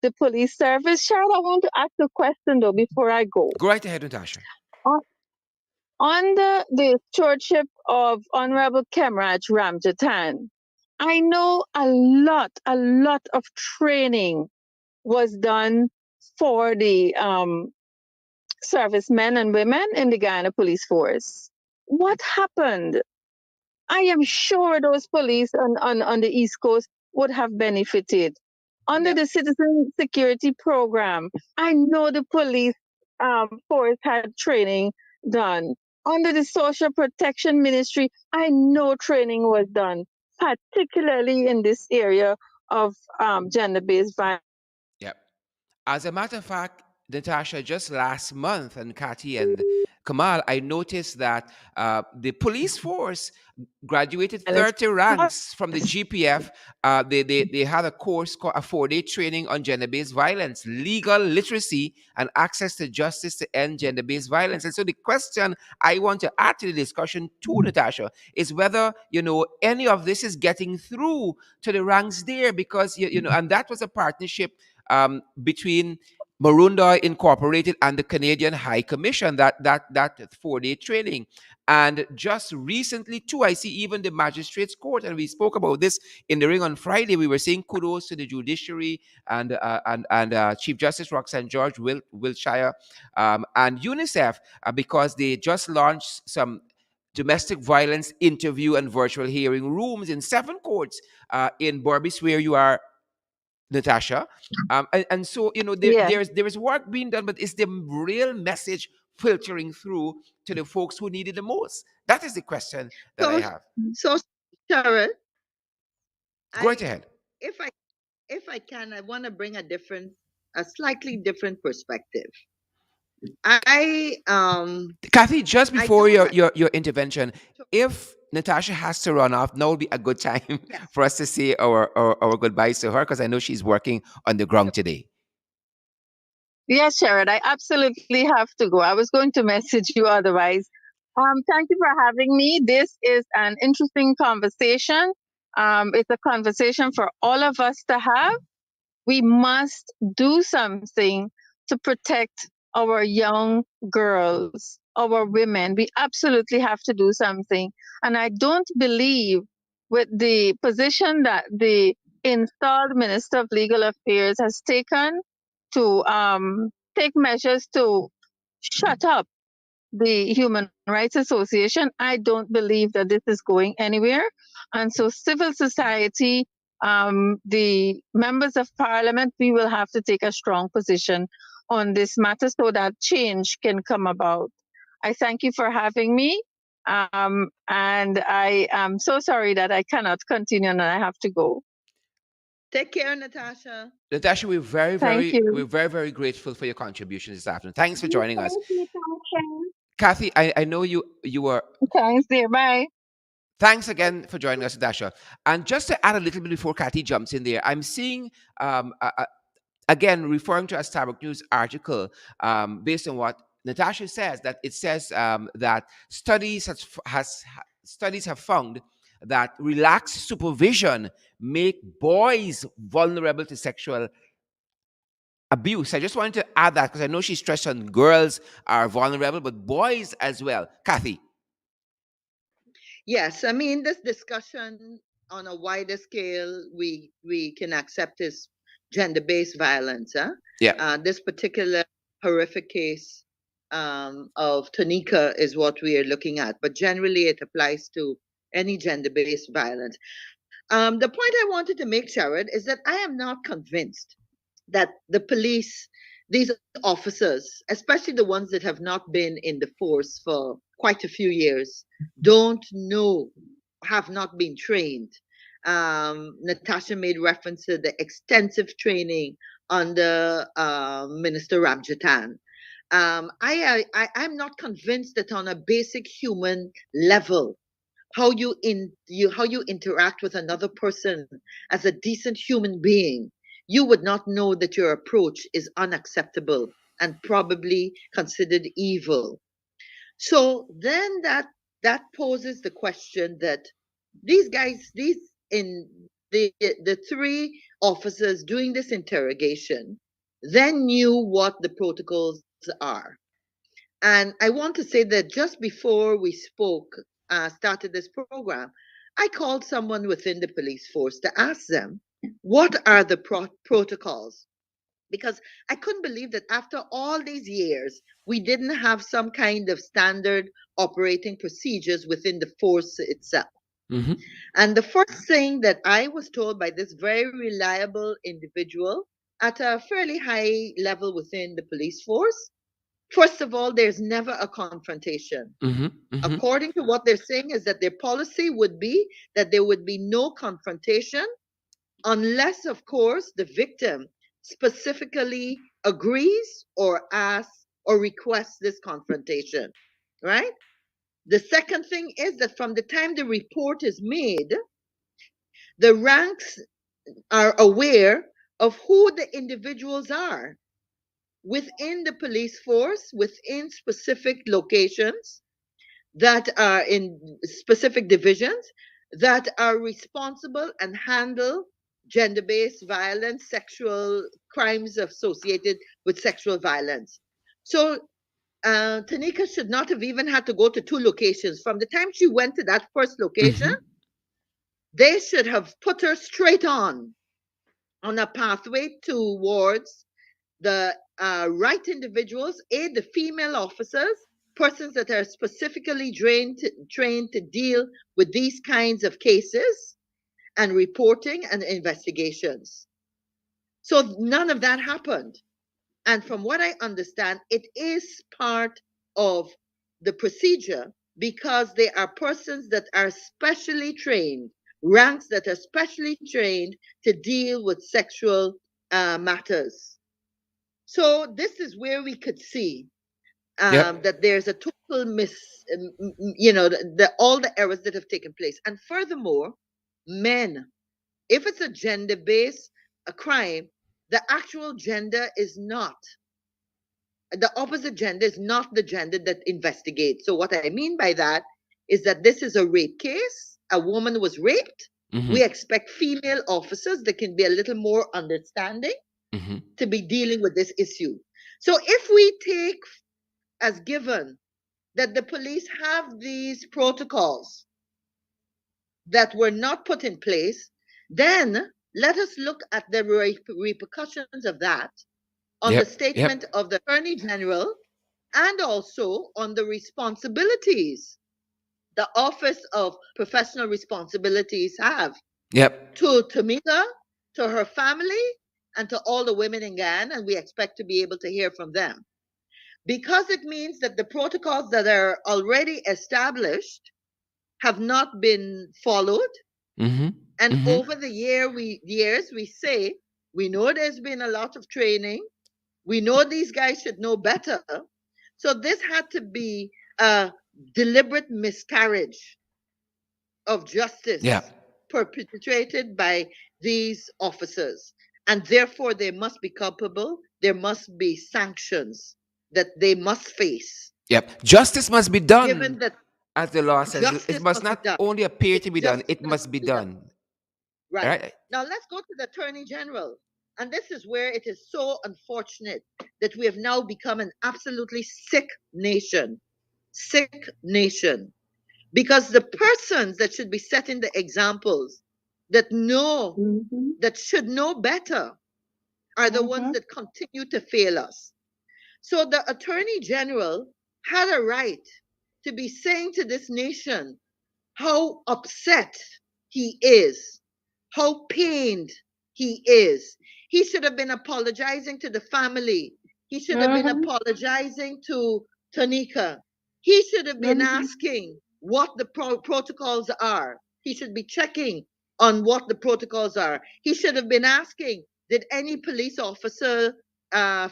S2: the police service? Sharon, I want to ask a question though before I go.
S1: go right ahead, Natasha.
S2: On, on the stewardship of Honorable Kemraj Ramjatan, I know a lot of training was done for the servicemen and women in the Guyana Police Force. What happened? I am sure those police on the East Coast would have benefited. Under
S3: Yep.
S2: the Citizen Security Program, I know the police force had training done. Under the Social Protection Ministry, I know training was done, particularly in this area of gender based violence.
S1: Yep. As a matter of fact, Natasha, just last month, and Kati and Kamal, I noticed that the police force graduated 30 ranks from the GPF. They had a course called a 4-day training on gender based violence, legal literacy, and access to justice to end gender based violence. And so the question I want to add to the discussion too, Natasha, is whether, any of this is getting through to the ranks there because, and that was a partnership between Marunda Incorporated and the Canadian High Commission, that 4-day training. And just recently, too, I see even the Magistrates Court, and we spoke about this in the ring on Friday. We were saying kudos to the judiciary and Chief Justice Roxanne George Wiltshire and UNICEF because they just launched some domestic violence interview and virtual hearing rooms in 7 courts in Burbis, where you are, Natasha. And so,
S2: Yeah.
S1: there is work being done, but is the real message filtering through to the folks who need it the most? That is the question that I
S3: So,
S1: have.
S3: so Sharon,
S1: Go right
S3: I
S1: ahead.
S3: if I if I can, I want to bring a slightly different perspective.
S1: Kathy, just
S3: I
S1: before
S3: know
S1: your,
S3: that.
S1: your, your intervention, if Natasha has to run off, now would be a good time
S3: Yes.
S1: for us to say our goodbyes to her because I know she's working on the ground today.
S2: Yes, Sharon, I absolutely have to go. I was going to message you otherwise. Thank you for having me. This is an interesting conversation. It's a conversation for all of us to have. We must do something to protect our young girls, our women. We absolutely have to do something. And I don't believe with the position that the installed Minister of Legal Affairs has taken to take measures to shut up the Human Rights Association, I don't believe that this is going anywhere. And so, civil society, the members of parliament, we will have to take a strong position on this matter so that change can come about. I thank you for having me. And I am so sorry that I cannot continue and I have to go.
S3: Take care, Natasha.
S1: Natasha,
S2: Thank
S1: we're
S2: you.
S1: very, very grateful for your contribution this afternoon. Thanks for joining us.
S4: Thank you, Tangshan.
S1: Kathy, I know you were.
S2: Thanks, dear. Bye.
S1: Thanks again for joining us, Natasha. And just to add a little bit before Kathy jumps in there, I'm seeing again, referring to a Starbucks News article based on what Natasha says, that it says that studies have found that relaxed supervision make boys vulnerable to sexual abuse. I just wanted to add that because I know she stressed on girls are vulnerable, but boys as well. Kathy.
S3: Yes, I mean this discussion on a wider scale, we can accept is gender-based violence. Huh?
S1: Yeah.
S3: This particular horrific case of Tonika is what we are looking at, but generally it applies to any gender-based violence. The point I wanted to make, Sharon, is that I am not convinced that the police, these officers, especially the ones that have not been in the force for quite a few years, don't know, have not been trained. Natasha made reference to the extensive training under Minister Ramjatan. I'm not convinced that on a basic human level, how you interact with another person as a decent human being, you would not know that your approach is unacceptable and probably considered evil. So then that poses the question that these guys, these in the three officers doing this interrogation, then knew what the protocols are. And I want to say that just before we spoke, started this program, I called someone within the police force to ask them, what are the protocols? Because I couldn't believe that after all these years, we didn't have some kind of standard operating procedures within the force itself.
S1: Mm-hmm.
S3: And the first thing that I was told by this very reliable individual at a fairly high level within the police force, first of all, there's never a confrontation.
S1: Mm-hmm. Mm-hmm.
S3: According to what they're saying, is that their policy would be that there would be no confrontation unless, of course, the victim specifically agrees or asks or requests this confrontation, right? The second thing is that from the time the report is made, the ranks are aware of who the individuals are within the police force, within specific locations that are in specific divisions that are responsible and handle gender based violence, sexual crimes associated with sexual violence. So, Tanika should not have even had to go to two locations. From the time she went to that first location,
S1: Mm-hmm.
S3: they should have put her straight on a pathway towards the right individuals, the female officers, persons that are specifically trained to deal with these kinds of cases and reporting and investigations. So none of that happened. And from what I understand, it is part of the procedure because they are persons that are specially trained, ranks that are specially trained to deal with sexual matters. So this is where we could see
S1: Yep.
S3: that there's a total all the errors that have taken place. And furthermore, men, if it's a gender-based a crime, the actual gender is not, the opposite gender is not the gender that investigates. So what I mean by that is that this is a rape case. A woman was raped.
S1: Mm-hmm.
S3: We expect female officers that can be a little more understanding
S1: Mm-hmm.
S3: to be dealing with this issue. So if we take as given that the police have these protocols that were not put in place, then let us look at the repercussions of that on the
S1: Yep. Yep.
S3: statement of the Attorney General and also on the responsibilities the Office of Professional Responsibilities have
S1: Yep.
S3: to Tamika, to her family, and to all the women in Ghana, and we expect to be able to hear from them. Because it means that the protocols that are already established have not been followed.
S1: Mm-hmm.
S3: And
S1: Mm-hmm.
S3: over the years, we say, we know there's been a lot of training. We know these guys should know better. So this had to be a deliberate miscarriage of
S1: Yeah.
S3: justice perpetrated by these officers. And therefore, they must be culpable. There must be sanctions that they must face,
S1: Yep. Justice must be
S3: given
S1: done,
S3: that
S1: as the law says. It
S3: justice
S1: must
S3: must be
S1: not
S3: done.
S1: only appear to be done,
S3: Justice
S1: it
S3: must
S1: must be
S3: be done.
S1: done.
S3: Right.
S1: Right?
S3: Now, let's go to the Attorney General. And this is where it is so unfortunate that we have now become an absolutely sick nation. Sick nation. Because the persons that should be setting the examples, that know, that should know better, are the ones that continue to fail us. So the Attorney General had a right to be saying to this nation how upset he is, how pained he is. He should have been apologizing to the family. He should have been
S4: Mm-hmm.
S3: apologizing to Tonika. He should have been
S2: Mhm.
S3: asking what the protocols are. He should be checking on what the protocols are. He should have been asking, did any police officer,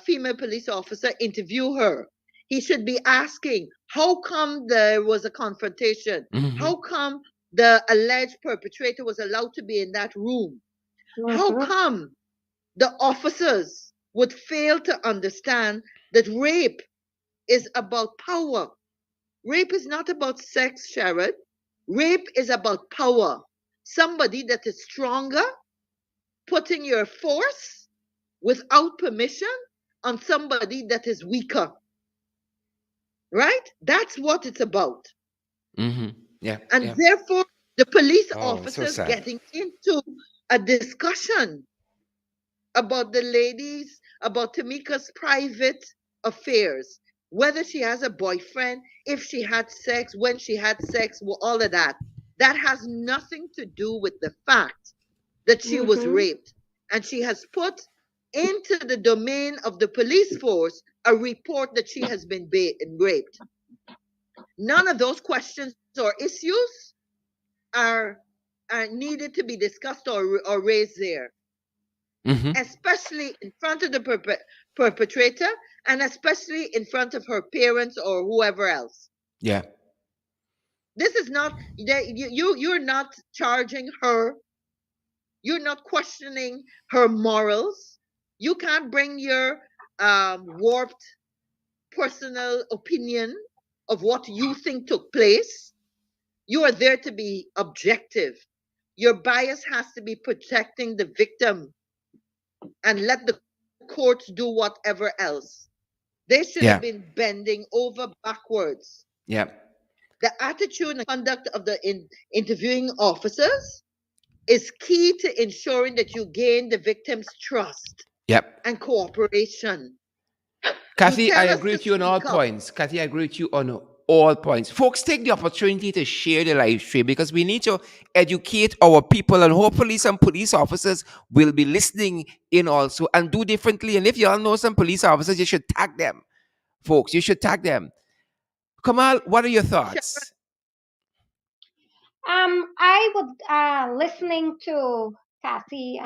S3: female police officer, interview her? He should be asking, how come there was a confrontation?
S1: Mm-hmm.
S3: How come the alleged perpetrator was allowed to be in that room? How
S4: Mm-hmm.
S3: come the officers would fail to understand that rape is about power? Rape is not about sex, Sherrod. Rape is about power. Somebody that is stronger, putting your force without permission on somebody that is weaker. Right? That's what it's about.
S1: Mm-hmm. Yeah.
S3: And
S1: Yeah.
S3: therefore, the police
S1: Oh, so
S3: officers
S1: sad.
S3: getting into a discussion about the ladies, about Tamika's private affairs, whether she has a boyfriend, if she had sex, when she had sex, all of that. That has nothing to do with the fact that she was
S4: Mm-hmm.
S3: raped. And she has put into the domain of the police force a report that she has been raped. None of those questions or issues are, are needed to be discussed or raised there,
S1: Mm-hmm.
S3: especially in front of the perpetrator and especially in front of her parents or whoever else.
S1: Yeah.
S3: This is not you're not charging her. You're not questioning her morals. You can't bring your warped personal opinion of what you think took place. You are there to be objective. Your bias has to be protecting the victim and let the courts do whatever else. They should have
S1: Yeah.
S3: been bending over backwards.
S1: Yeah.
S3: The attitude and conduct of the interviewing officers is key to ensuring that you gain the victim's trust
S1: Yep.
S3: and cooperation. You
S1: Kathy, I
S3: tell us
S1: agree
S3: to
S1: with you on all
S3: speak up.
S1: points. Kathy, I agree with you on all points. Folks, take the opportunity to share the live stream because we need to educate our people, and hopefully some police officers will be listening in also and do differently. And if you all know some police officers, you should tag them. Folks, you should tag them. Kamal, what are your
S3: Sharon,
S1: thoughts?
S4: I would listening to Kathy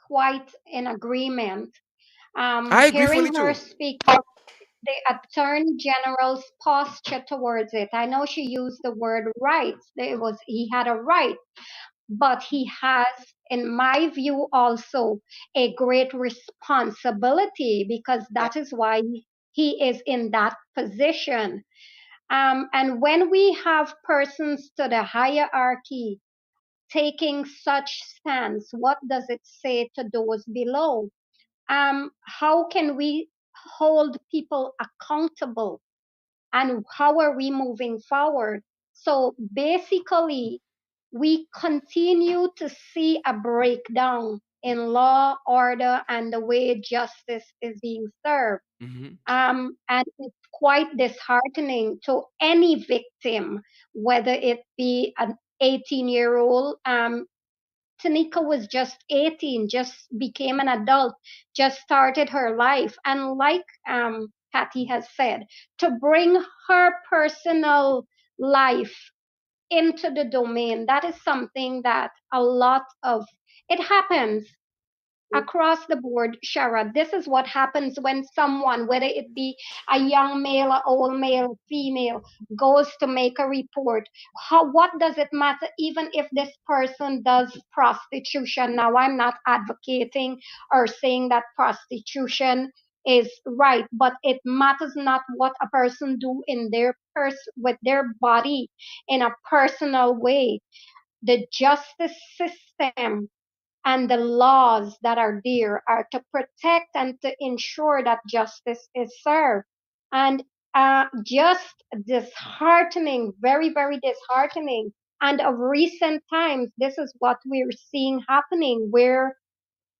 S4: quite in agreement.
S1: I agree fully
S4: Hearing her
S1: too.
S4: speak of the Attorney General's posture towards it. I know she used the word rights. It was he had a right, but he has, in my view, also a great responsibility because
S3: yeah,
S4: that is why he is in that position. And when we have persons to the hierarchy taking such stance, what does it say to those below? How can we hold people accountable and how are we moving forward? So basically, we continue to see a breakdown in law, order, and the way justice is being served.
S1: Hmm.
S4: And it's quite disheartening to any victim, whether it be an 18-year-old. Tanika was just 18, just became an adult, just started her life. And like Kathy has said, to bring her personal life into the domain, that is something that a lot of it happens across the board, Shara. This is what happens when someone, whether it be a young male, or old male, female, goes to make a report. What does it matter, even if this person does prostitution? Now, I'm not advocating or saying that prostitution is right, but it matters not what a person do in their with their body in a personal way. The justice system and the laws that are there are to protect and to ensure that justice is served. And just disheartening, very, very disheartening. And of recent times, this is what we're seeing happening, where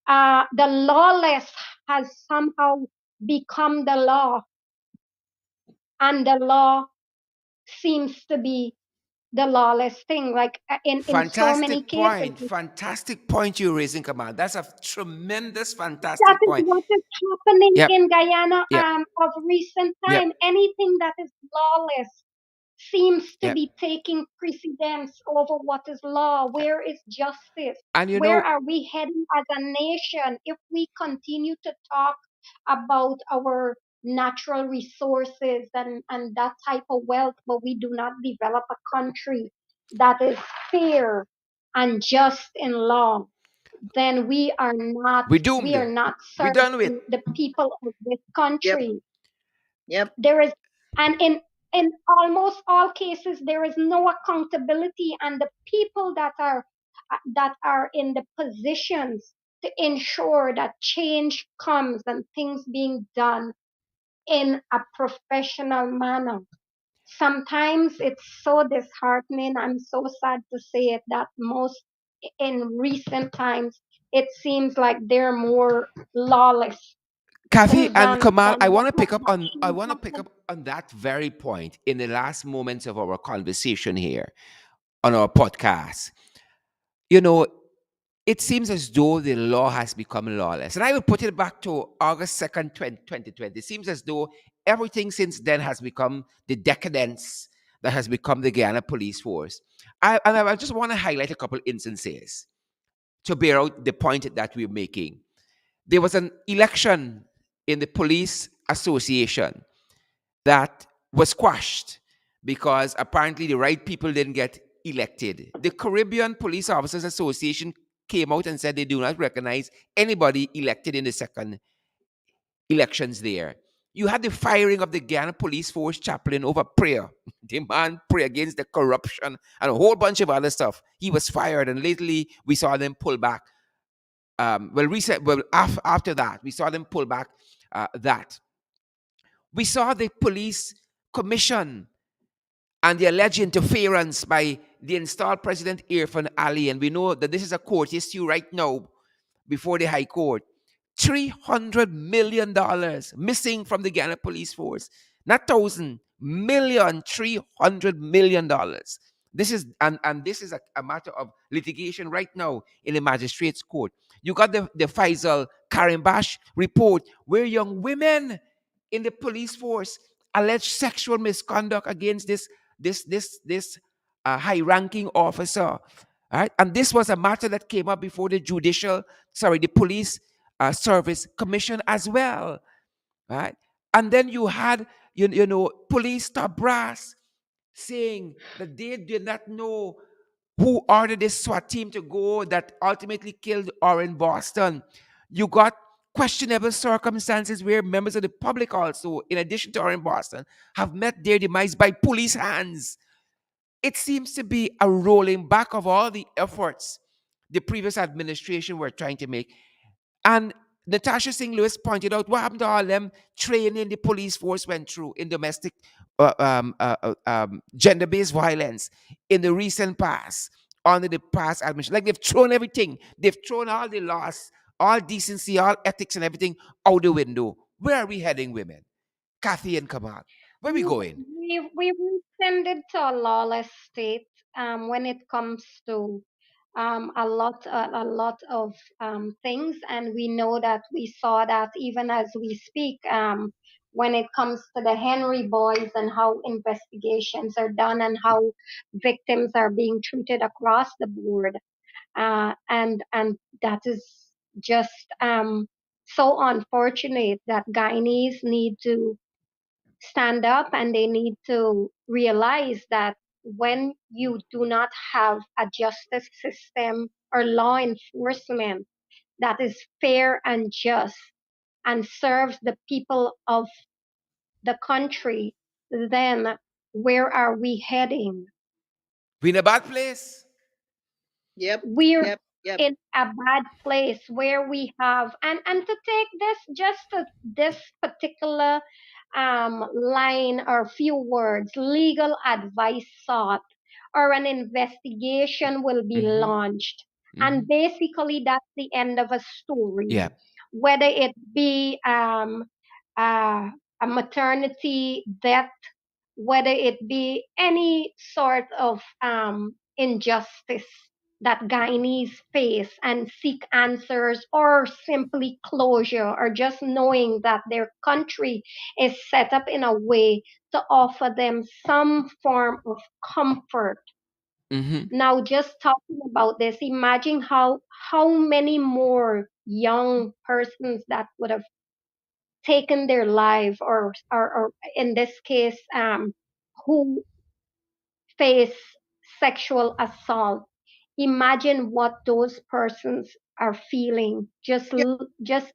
S4: the lawless has somehow become the law, and the law seems to be the lawless thing. Like in so many
S1: Fantastic
S4: cases,
S1: point. Fantastic point you're raising, Kamal. That's a tremendous,
S4: that
S1: fantastic
S4: is
S1: point.
S4: what is happening
S1: Yep.
S4: in Guyana
S1: Yep.
S4: of recent
S1: Yep.
S4: time. Anything that is lawless seems to
S1: Yep.
S4: be taking precedence over what is law. Where is justice?
S1: And
S4: Where are we heading as a nation if we continue to talk about our natural resources and that type of wealth, but we do not develop a country that is fair and just in law? Then
S1: we
S4: we are
S1: doomed.
S4: not
S1: We done with.
S4: serving the people of this
S3: Yep.
S4: country.
S3: Yep.
S4: There is, and in almost all cases there is no accountability, and the people that are in the positions to ensure that change comes and things being done in a professional manner. Sometimes it's so disheartening. I'm so sad to say it that most in recent times it seems like they're more lawless
S1: Kathy and Kamal,
S4: than what has
S1: I
S4: actually
S1: want to pick
S4: happened.
S1: up on that very point in the last moments of our conversation here on our podcast. You know, it seems as though the law has become lawless. And I will put it back to August 2nd, 2020. It seems as though everything since then has become the decadence that has become the Guyana police force. I just want to highlight a couple instances to bear out the point that we're making. There was an election in the police association that was quashed because apparently the right people didn't get elected. The Caribbean Police Officers Association came out and said they do not recognize anybody elected in the second elections there. You had the firing of the Guyana Police Force chaplain over prayer. The man pray against the corruption and a whole bunch of other stuff. He was fired, and lately we saw them pull back. After that, we saw them pull back that. We saw the police commission and the alleged interference by the installed President Irfan Ali, and we know that this is a court issue right now before the High Court. $300 million missing from the Ghana police force. Not thousand, million, $300 million. And this is a matter of litigation right now in the magistrate's court. You got the Faisal Karimbash report where young women in the police force alleged sexual misconduct against this high-ranking officer. All right, and this was a matter that came up before the police service commission as well. Right, and then you had police top brass saying that they did not know who ordered this SWAT team to go that ultimately killed Orrin Boston. You got questionable circumstances where members of the public also, in addition to Orrin Boston, have met their demise by police hands. It seems to be a rolling back of all the efforts the previous administration were trying to make. And Natasha Singh Lewis pointed out what happened to all them training the police force went through in domestic gender based violence in the recent past, under the past administration. Like they've thrown everything, they've thrown all the laws, all decency, all ethics, and everything out the window. Where are we heading, women? Kathy and Kamal, where are we going?
S4: We've tended to a lawless state when it comes to a lot of things, and we know that we saw that even as we speak, when it comes to the Henry boys and how investigations are done and how victims are being treated across the board, and that is just so unfortunate that Guyanese need to stand up and they need to realize that when you do not have a justice system or law enforcement that is fair and just and serves the people of the country, then where are we heading?
S1: We in a bad place.
S3: Yep.
S4: We're
S3: Yep. Yep.
S4: in a bad place where we have and to take this just to this particular line or few words, legal advice sought or an investigation will be
S1: Mm-hmm.
S4: launched, and
S1: Mm-hmm.
S4: basically that's the end of a story,
S1: Yeah.
S4: whether it be uh, a maternity death whether it be any sort of injustice that Guyanese face and seek answers, or simply closure, or just knowing that their country is set up in a way to offer them some form of comfort.
S1: Mm-hmm.
S4: Now, just talking about this, imagine how many more young persons that would have taken their life, or in this case, who face sexual assault. Imagine what those persons are feeling,
S3: Yeah,
S4: just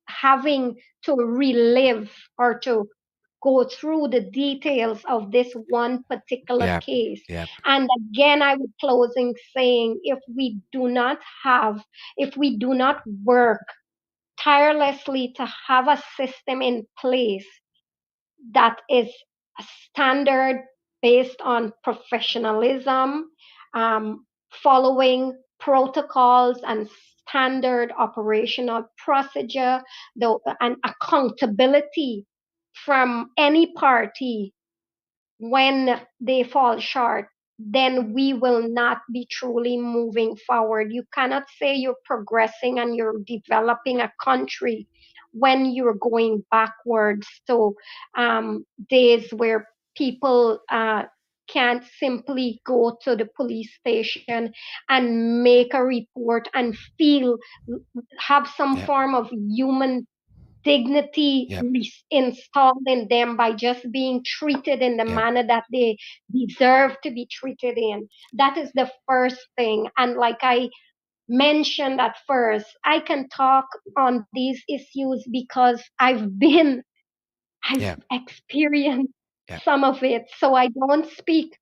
S4: having to relive or to go through the details of this one particular
S1: Yep.
S4: case.
S1: Yep.
S4: And again, I would closing saying, if we do not work tirelessly to have a system in place that is a standard based on professionalism, following protocols and standard operational procedure, and accountability from any party when they fall short, then we will not be truly moving forward. You cannot say you're progressing and you're developing a country when you're going backwards. So, days where people can't simply go to the police station and make a report and feel, have some
S1: Yep.
S4: form of human dignity
S1: Yep.
S4: installed in them by just being treated in the
S1: Yep.
S4: manner that they deserve to be treated in. That is the first thing. And like I mentioned at first, I can talk on these issues because I've
S1: Yep.
S4: experienced
S1: Yep.
S4: some of it. So I don't speak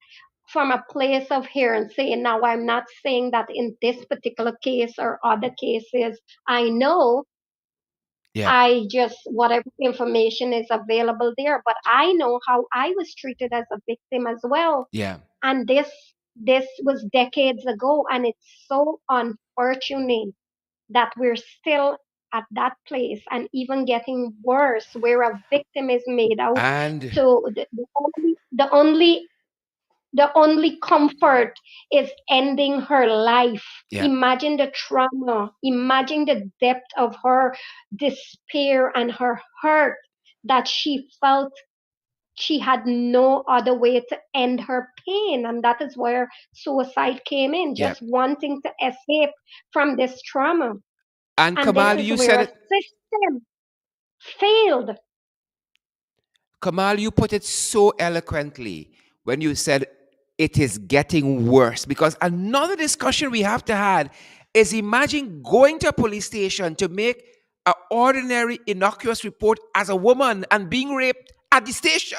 S4: from a place of here and say, now I'm not saying that in this particular case or other cases I know.
S1: Yep.
S4: I just, whatever information is available there, but I know how I was treated as a victim as well.
S1: Yeah.
S4: And this was decades ago, and it's so unfortunate that we're still at that place, and even getting worse, where a victim is made out
S1: And
S4: to the only comfort is ending her life.
S1: yeah.
S4: Imagine the trauma, imagine the depth of her despair and her hurt, that she felt she had no other way to end her pain. And that is where suicide came in,
S1: Yeah.
S4: just wanting to escape from this trauma.
S1: And
S4: And this
S1: Kamal,
S4: is
S1: you
S4: where
S1: said
S4: a
S1: it.
S4: system failed.
S1: Kamal, you put it so eloquently when you said it is getting worse. Because another discussion we have to have is, imagine going to a police station to make an ordinary, innocuous report as a woman and being raped at the station.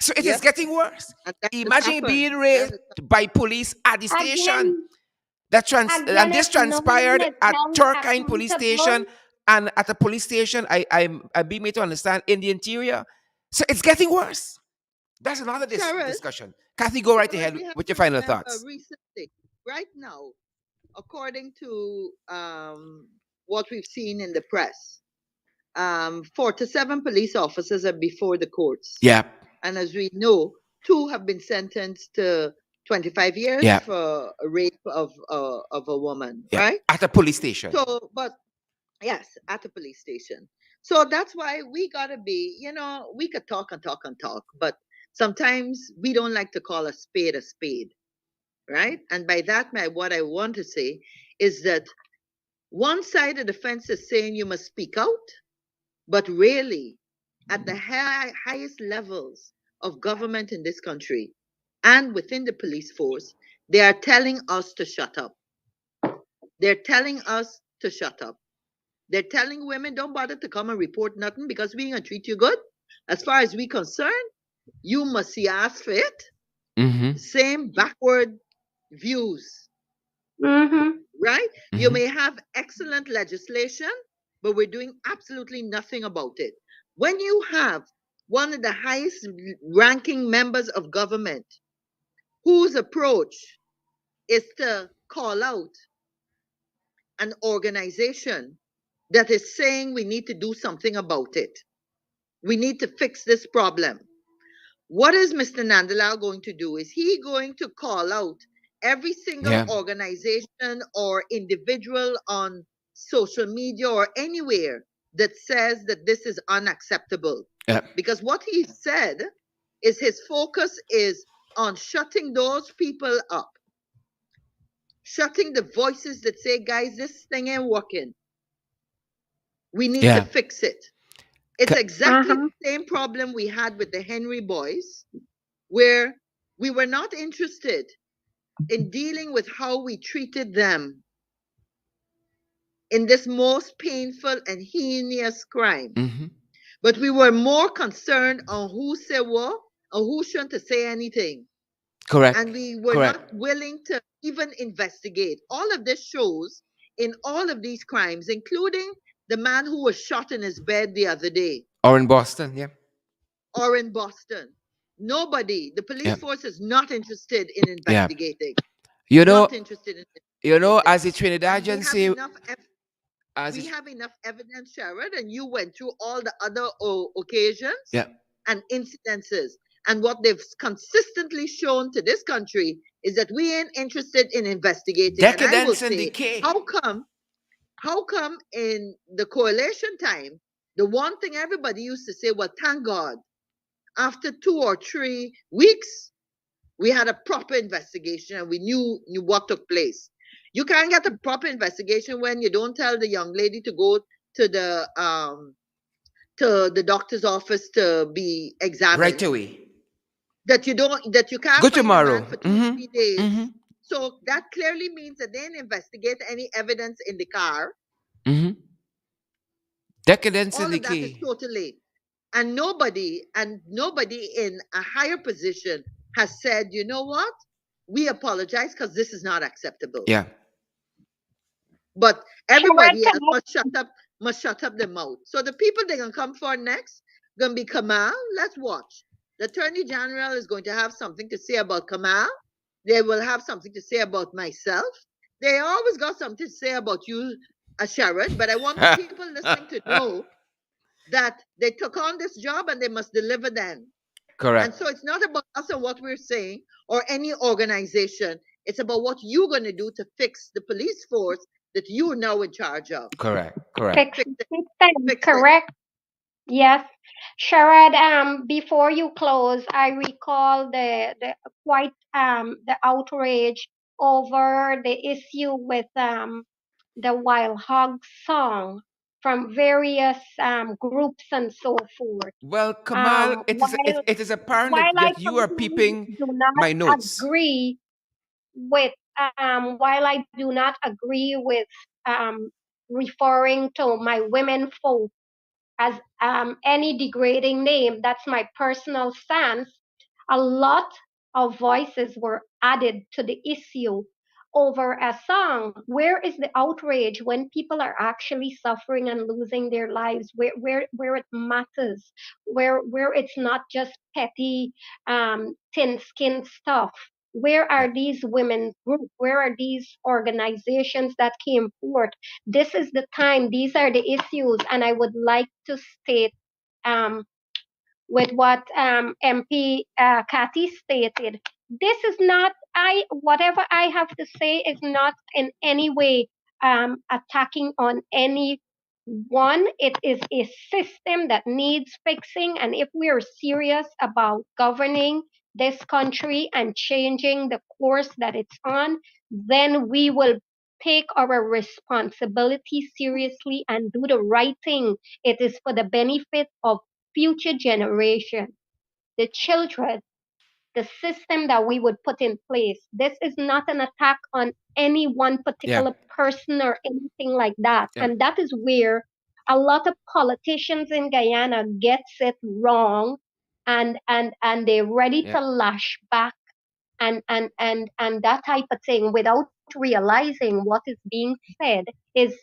S1: So it is
S3: yep,
S1: getting worse.
S3: and that has
S1: Imagine
S3: happened.
S1: being
S3: That
S1: raped
S3: has
S1: by police at the station.
S4: Again,
S1: And
S4: again,
S1: this
S4: if no one
S1: transpired
S4: is
S1: at
S4: held
S1: Turkine police station,
S4: accountable.
S1: and at a police station I'm being made to understand in the interior. So it's getting worse. That's another
S3: Sharon,
S1: discussion. Kathy, go right
S3: Sharon,
S1: ahead
S3: we have
S1: with
S3: to
S1: your final
S3: remember
S1: thoughts.
S3: recently, right now, according to what we've seen in the press, 47 police officers are before the courts.
S1: Yeah,
S3: And as we know, two have been sentenced to 25 years
S1: yeah,
S3: for a rape of a woman,
S1: yeah.
S3: right?
S1: At a police station.
S3: So, but yes, at a police station. So that's why we gotta be, we could talk and talk and talk, but sometimes we don't like to call a spade, right? And by that, what I want to say is that one side of the fence is saying you must speak out, but really, at the highest levels of government in this country and within the police force, they are telling us to shut up. They're telling us to shut up. They're telling women, don't bother to come and report nothing because we ain't gonna treat you good. As far as we concerned, you must see us fit.
S1: Mm-hmm.
S3: Same backward views,
S4: Mm-hmm.
S3: right? You
S1: Mm-hmm.
S3: may have excellent legislation, but we're doing absolutely nothing about it. When you have one of the highest ranking members of government whose approach is to call out an organization that is saying we need to do something about it, we need to fix this problem. what is Mr. Nandalal going to do? Is he going to call out every single
S1: Yeah.
S3: organization or individual on social media or anywhere that says that this is unacceptable?
S1: Yeah.
S3: Because what he said is his focus is on shutting those people up, shutting the voices that say, guys, this thing ain't working. We need to
S1: Yeah.
S3: fix it. It's
S1: Ca-
S3: exactly
S2: Uh-huh.
S3: the same problem we had with the Henry boys, where we were not interested in dealing with how we treated them in this most painful and heinous crime.
S1: mhm.
S3: But we were more concerned on who said what or who shouldn't say anything.
S1: Correct.
S3: And we were
S1: Correct.
S3: not willing to even investigate. All of this shows in all of these crimes, including the man who was shot in his bed the other day,
S1: Or in Boston. Yeah.
S3: or in Boston. Nobody, the
S1: Yeah.
S3: police force is not interested in
S1: Yeah.
S3: investigating.
S1: You know.
S3: Not interested in
S1: You know.
S3: investigating.
S1: As the
S3: And
S1: Trinidadians say, as
S3: we
S1: it,
S3: have enough evidence, Sherrod, and you went through all the other occasions
S1: yeah.
S3: and incidences. And what they've consistently shown to this country is that we ain't interested in investigating. And I will
S1: Decadence and
S3: say,
S1: decay.
S3: how come in the coalition time, the one thing everybody used to say, well, thank God, after 2 or 3 weeks, we had a proper investigation and we knew what took place. You can't get a proper investigation when you don't tell the young lady to go to the doctor's office to be
S1: Right
S3: examined.
S1: away.
S3: That you can't
S1: Go
S3: find the
S1: tomorrow.
S3: man for two or
S1: Mm-hmm.
S3: 3 days.
S1: Mm-hmm.
S3: So that clearly means that they didn't investigate any evidence in the car.
S1: Mm-hmm. Decadence and
S3: All of that is
S1: decay.
S3: totally, and nobody in a higher position has said, you know what, we apologize because this is not acceptable.
S1: Yeah.
S3: But
S2: Sharon,
S3: everybody
S2: can
S3: else must shut up their mouth. So the people they're gonna come for next gonna be Kamal. Let's watch. The Attorney General is going to have something to say about Kamal. They will have something to say about myself. They always got something to say about you, Sherrod. But I want the people listening to know that they took on this job and they must deliver then. And
S1: Correct.
S3: so it's not about us and what we're saying or any organization. It's about what you're going to do to fix the police force that you're now in charge of.
S1: Correct. Correct.
S4: Fix
S3: Fix it.
S4: system,
S3: Fix it.
S4: correct? Yes. Sharad, before you close, I recall the quite the outrage over the issue with the Wild Hog song from various groups and so forth.
S1: Well, Kamal, it is apparent
S4: While I
S1: that you are
S4: personally
S1: peeping
S4: do not
S1: my notes.
S4: agree with while I do not agree with um, referring to my women folk as any degrading name. That's my personal stance. A lot of voices were added to the issue over a song. Where is the outrage when people are actually suffering and losing their lives? Where it matters, where it's not just petty, thin skin stuff. Where
S1: Yeah.
S4: are these women groups? Where are these organizations that came forth? This is the time, these are the issues, and I would like to state um, with what MP Cathy stated. This is not, whatever I have to say is not in any way attacking on any one. It is a system that needs fixing, and if we are serious about governing this country and changing the course that it's on, then we will take our responsibility seriously and do the right thing. It is for the benefit of future generation, the children, the system that we would put in place. This is not an attack on any one
S1: Yeah.
S4: particular person or anything like that.
S1: Yeah.
S4: And that is where a lot of politicians in Guyana gets it wrong, and they're ready
S1: Yeah.
S4: to lash back and that type of thing without realizing what is being said is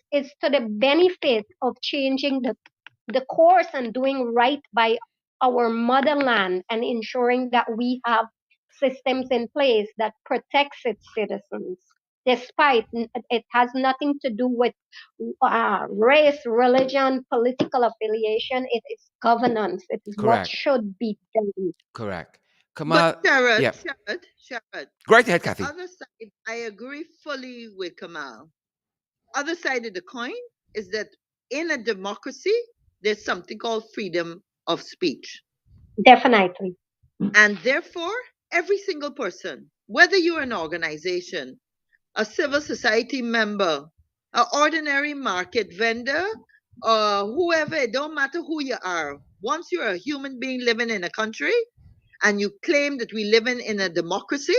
S4: to the benefit of changing the course and doing right by our motherland and ensuring that we have systems in place that protects its citizens. despite it has nothing to do with race, religion, political affiliation. It is governance. It is what
S1: Correct.
S4: should be done.
S1: Correct.
S3: But
S1: Kamal,
S3: Sharad,
S1: yeah.
S3: Sharad, Sharad,
S1: Go right ahead,
S3: the
S1: Kathy.
S3: other side, I agree fully with Kamal. Other side of the coin is that in a democracy, there's something called freedom of speech.
S4: Definitely.
S3: And therefore, every single person, whether you're an organization, a civil society member, an ordinary market vendor, or whoever, it don't matter who you are. Once you're a human being living in a country and you claim that we live in a democracy,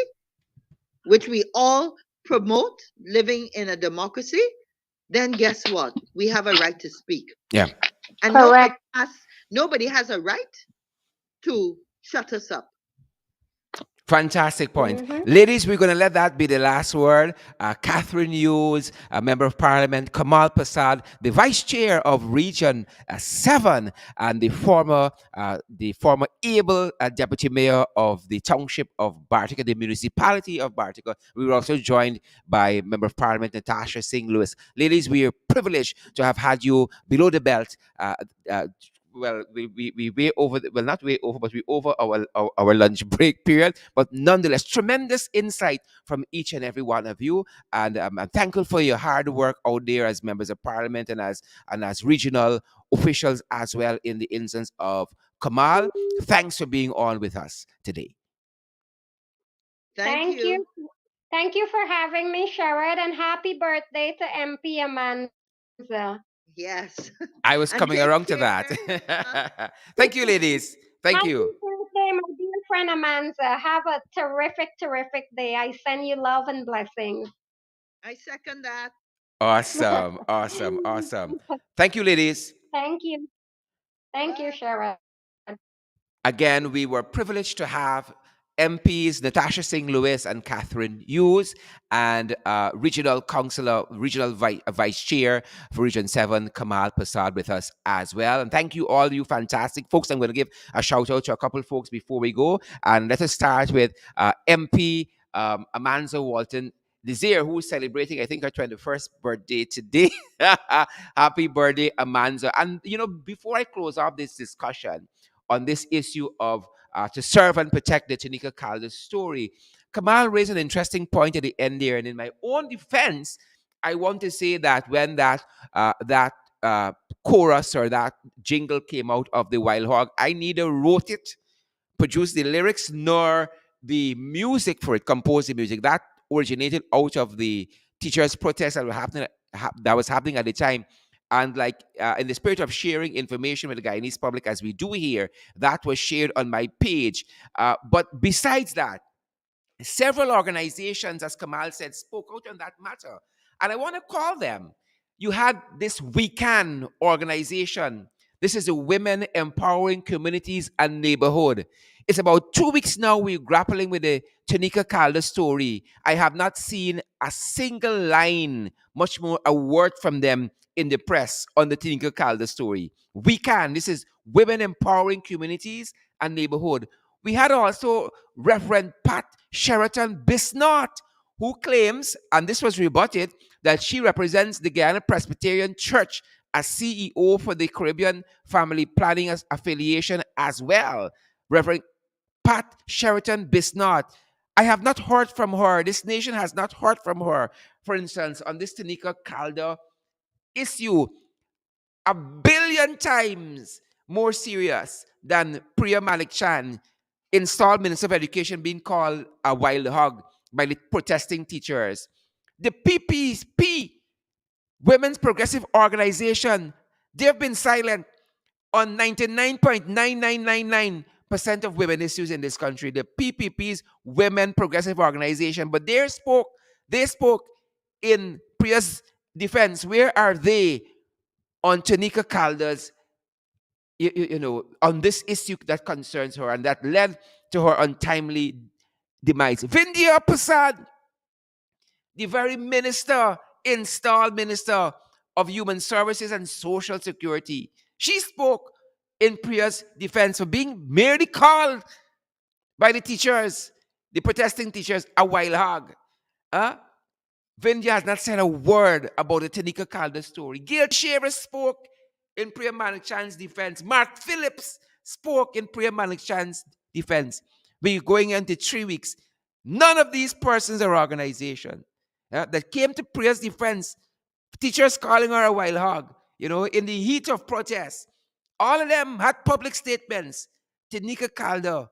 S3: which we all promote living in a democracy, then guess what? We have a right to speak.
S1: Yeah.
S3: And
S4: Correct.
S3: nobody has a right to shut us up.
S1: Fantastic point.
S4: Hmm.
S1: Ladies, we're going to let that be the last word. Catherine Hughes, a member of parliament, Kamal Prasad, the vice chair of Region 7, and the former able deputy mayor of the township of Bartica, the municipality of Bartica. We were also joined by member of parliament Natasha Singh Lewis. Ladies, we are privileged to have had you below the belt. Uh, well, we way over, well, not way over, but we over our lunch break period. But nonetheless, tremendous insight from each and every one of you. And I'm thankful for your hard work out there as members of parliament and as regional officials as well in the instance of Kamal. Thanks for being on with us today.
S3: Thank
S4: Thank
S3: you.
S4: you. Thank you for having me, Sherrod, and happy birthday to MP Amanza.
S3: Yes.
S1: I was
S3: And
S1: coming
S3: take
S1: around to
S3: care.
S1: that.
S3: Huh?
S1: Thank you, ladies. Thank
S4: Happy
S1: you.
S4: birthday, my dear friend Amanza. Have a terrific, terrific day. I send you love and blessings.
S3: I second that.
S1: Awesome. Awesome. Awesome. Thank you, ladies.
S4: Thank you. Thank you,
S3: Bye.
S4: Sherrod.
S1: Again, we were privileged to have MPs Natasha Singh Lewis and Catherine Hughes, and Regional Councillor, Regional Vice Chair for Region 7, Kamal Prasad, with us as well. And thank you, all you fantastic folks. I'm going to give a shout out to a couple folks before we go. And let us start with MP Amanza Walton Desir, who's celebrating, I think, her 21st birthday today. Happy birthday, Amanza. And, before I close off this discussion on this issue of to serve and protect the Tonika Calder story, Kamal raised an interesting point at the end there. And in my own defense, I want to say that when that chorus or that jingle came out of the Wild Hog, I neither wrote it, produced the lyrics, nor the music for it, composed the music. That originated out of the teachers' protest that was happening at the time. And like in the spirit of sharing information with the Guyanese public, as we do here, that was shared on my page. But besides that, several organizations, as Kamal said, spoke out on that matter. And I want to call them. You had this We Can organization. This is a women empowering communities and neighborhood. It's about 2 weeks now we're grappling with the Tonika Calder story. I have not seen a single line, much more a word from them in the press on the Tonika Calder story. We Can. This is women empowering communities and neighborhood. We had also Reverend Pat Sheraton Bisnot, who claims, and this was rebutted, that she represents the Guyana Presbyterian Church as CEO for the Caribbean Family Planning Affiliation as well. Reverend Pat Sheraton Bisnot. I have not heard from her. This nation has not heard from her. For instance, on this Tonika Calder issue, a billion times more serious than Priya Malik Chan, installed Minister of Education, being called a wild hog by the protesting teachers. The PPP, Women's Progressive Organization, they've been silent on 99.9999% of women issues in this country. The PPP's Women Progressive Organization, but they spoke in Priya's defense. Where are they on Tonika Calder's, on this issue that concerns her and that led to her untimely demise? Vindhya Prasad, the very installed minister of Human Services and Social Security, she spoke in Priya's defense for being merely called by the teachers, the protesting teachers, a wild hog. Huh? Vindia has not said a word about the Tonika Calder story. Gail Shearer spoke in Priya Manichan's defense. Mark Phillips spoke in Priya Manichan's defense. We're going into 3 weeks. None of these persons or organizations that came to Priya's defense, teachers calling her a wild hog, in the heat of protest, all of them had public statements. Tonika Calder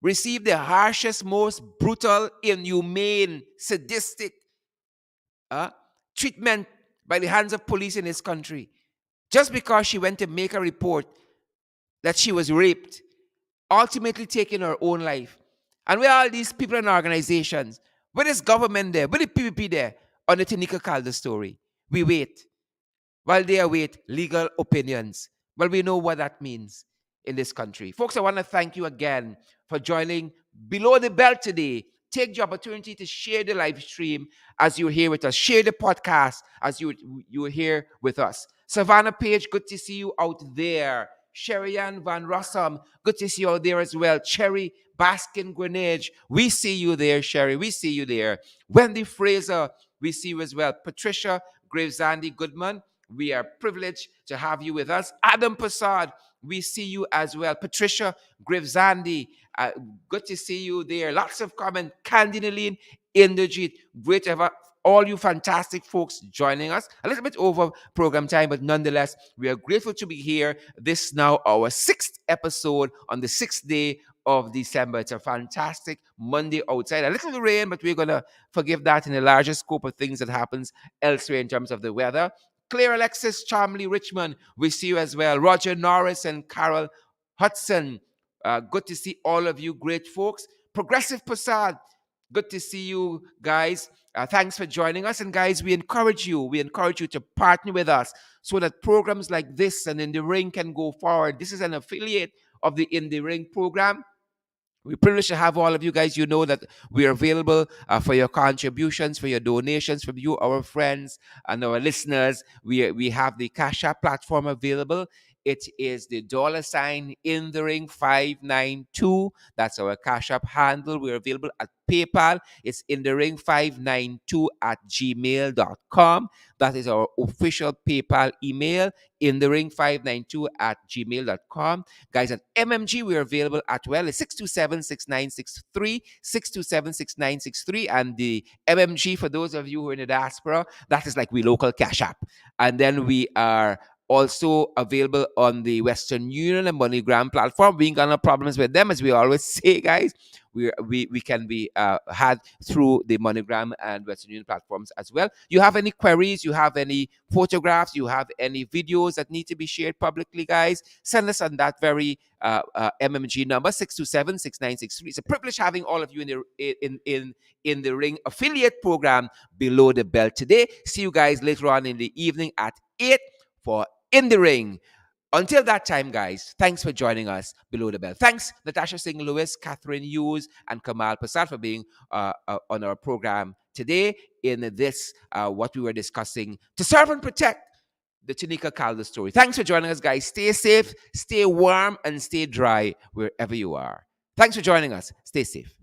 S1: received the harshest, most brutal, inhumane, sadistic uh, treatment by the hands of police in this country just because she went to make a report that she was raped, ultimately taking her own life. And where are all these people and organizations? Where is government there? Where the PPP there on the Tanika Calder story? We wait. While they await legal opinions. Well, we know what that means in this country. Folks, I want to thank you again for joining Below the Belt today. Take the opportunity to share the live stream as you're here with us. Share the podcast as you're here with us. Savannah Page, good to see you out there. Sherry-Ann Van Rossum, good to see you out there as well. Cherry Baskin Grenage, we see you there, Sherry. We see you there. Wendy Fraser, we see you as well. Patricia Gravesandi Goodman, we are privileged to have you with us. Adam Prasad, we see you as well. Patricia Gravesandi, good to see you there. Lots of comment. Candy Naleen, Inderjeet, great to have all you fantastic folks joining us. A little bit over program time, but nonetheless, we are grateful to be here. This now our 6th episode on the 6th day of December. It's a fantastic Monday outside. A little rain, but we're going to forgive that in the larger scope of things that happens elsewhere in terms of the weather. Claire Alexis, Charmley Richmond, we see you as well. Roger Norris and Carol Hudson, good to see all of you great folks. Progressive Prasad, good to see you guys. Thanks for joining us. And guys, we encourage you to partner with us so that programs like this and In the Ring can go forward. This is an affiliate of the In the Ring program. We're privileged to have all of you guys. You know that we are available for your contributions, for your donations, from you, our friends, and our listeners. We have the Cash App platform available. It is the $ in the ring 592. That's our Cash App handle. We're available at PayPal. It's in the ring 592 at gmail.com. That is our official PayPal email, in the ring 592 at gmail.com. Guys, at MMG, we're available at well. It's 627-6963, 627-6963. And the MMG, for those of you who are in the diaspora, that is like we local Cash App. And then we are also available on the Western Union and MoneyGram platform. We ain't got no problems with them, as we always say, guys. We can be had through the MoneyGram and Western Union platforms as well. You have any queries, you have any photographs, you have any videos that need to be shared publicly, guys, send us on that very MMG number 627-6963. It's a privilege having all of you in the Ring affiliate program Below the Belt today. See you guys later on in the evening at 8 for In the Ring. Until that time, guys, thanks for joining us Below the Belt. Thanks, Natasha Singh Lewis, Catherine Hughes, and Kamal Prasad for being on our program today in this, what we were discussing, to serve and protect the Tonika Calder story. Thanks for joining us, guys. Stay safe, stay warm, and stay dry wherever you are. Thanks for joining us. Stay safe.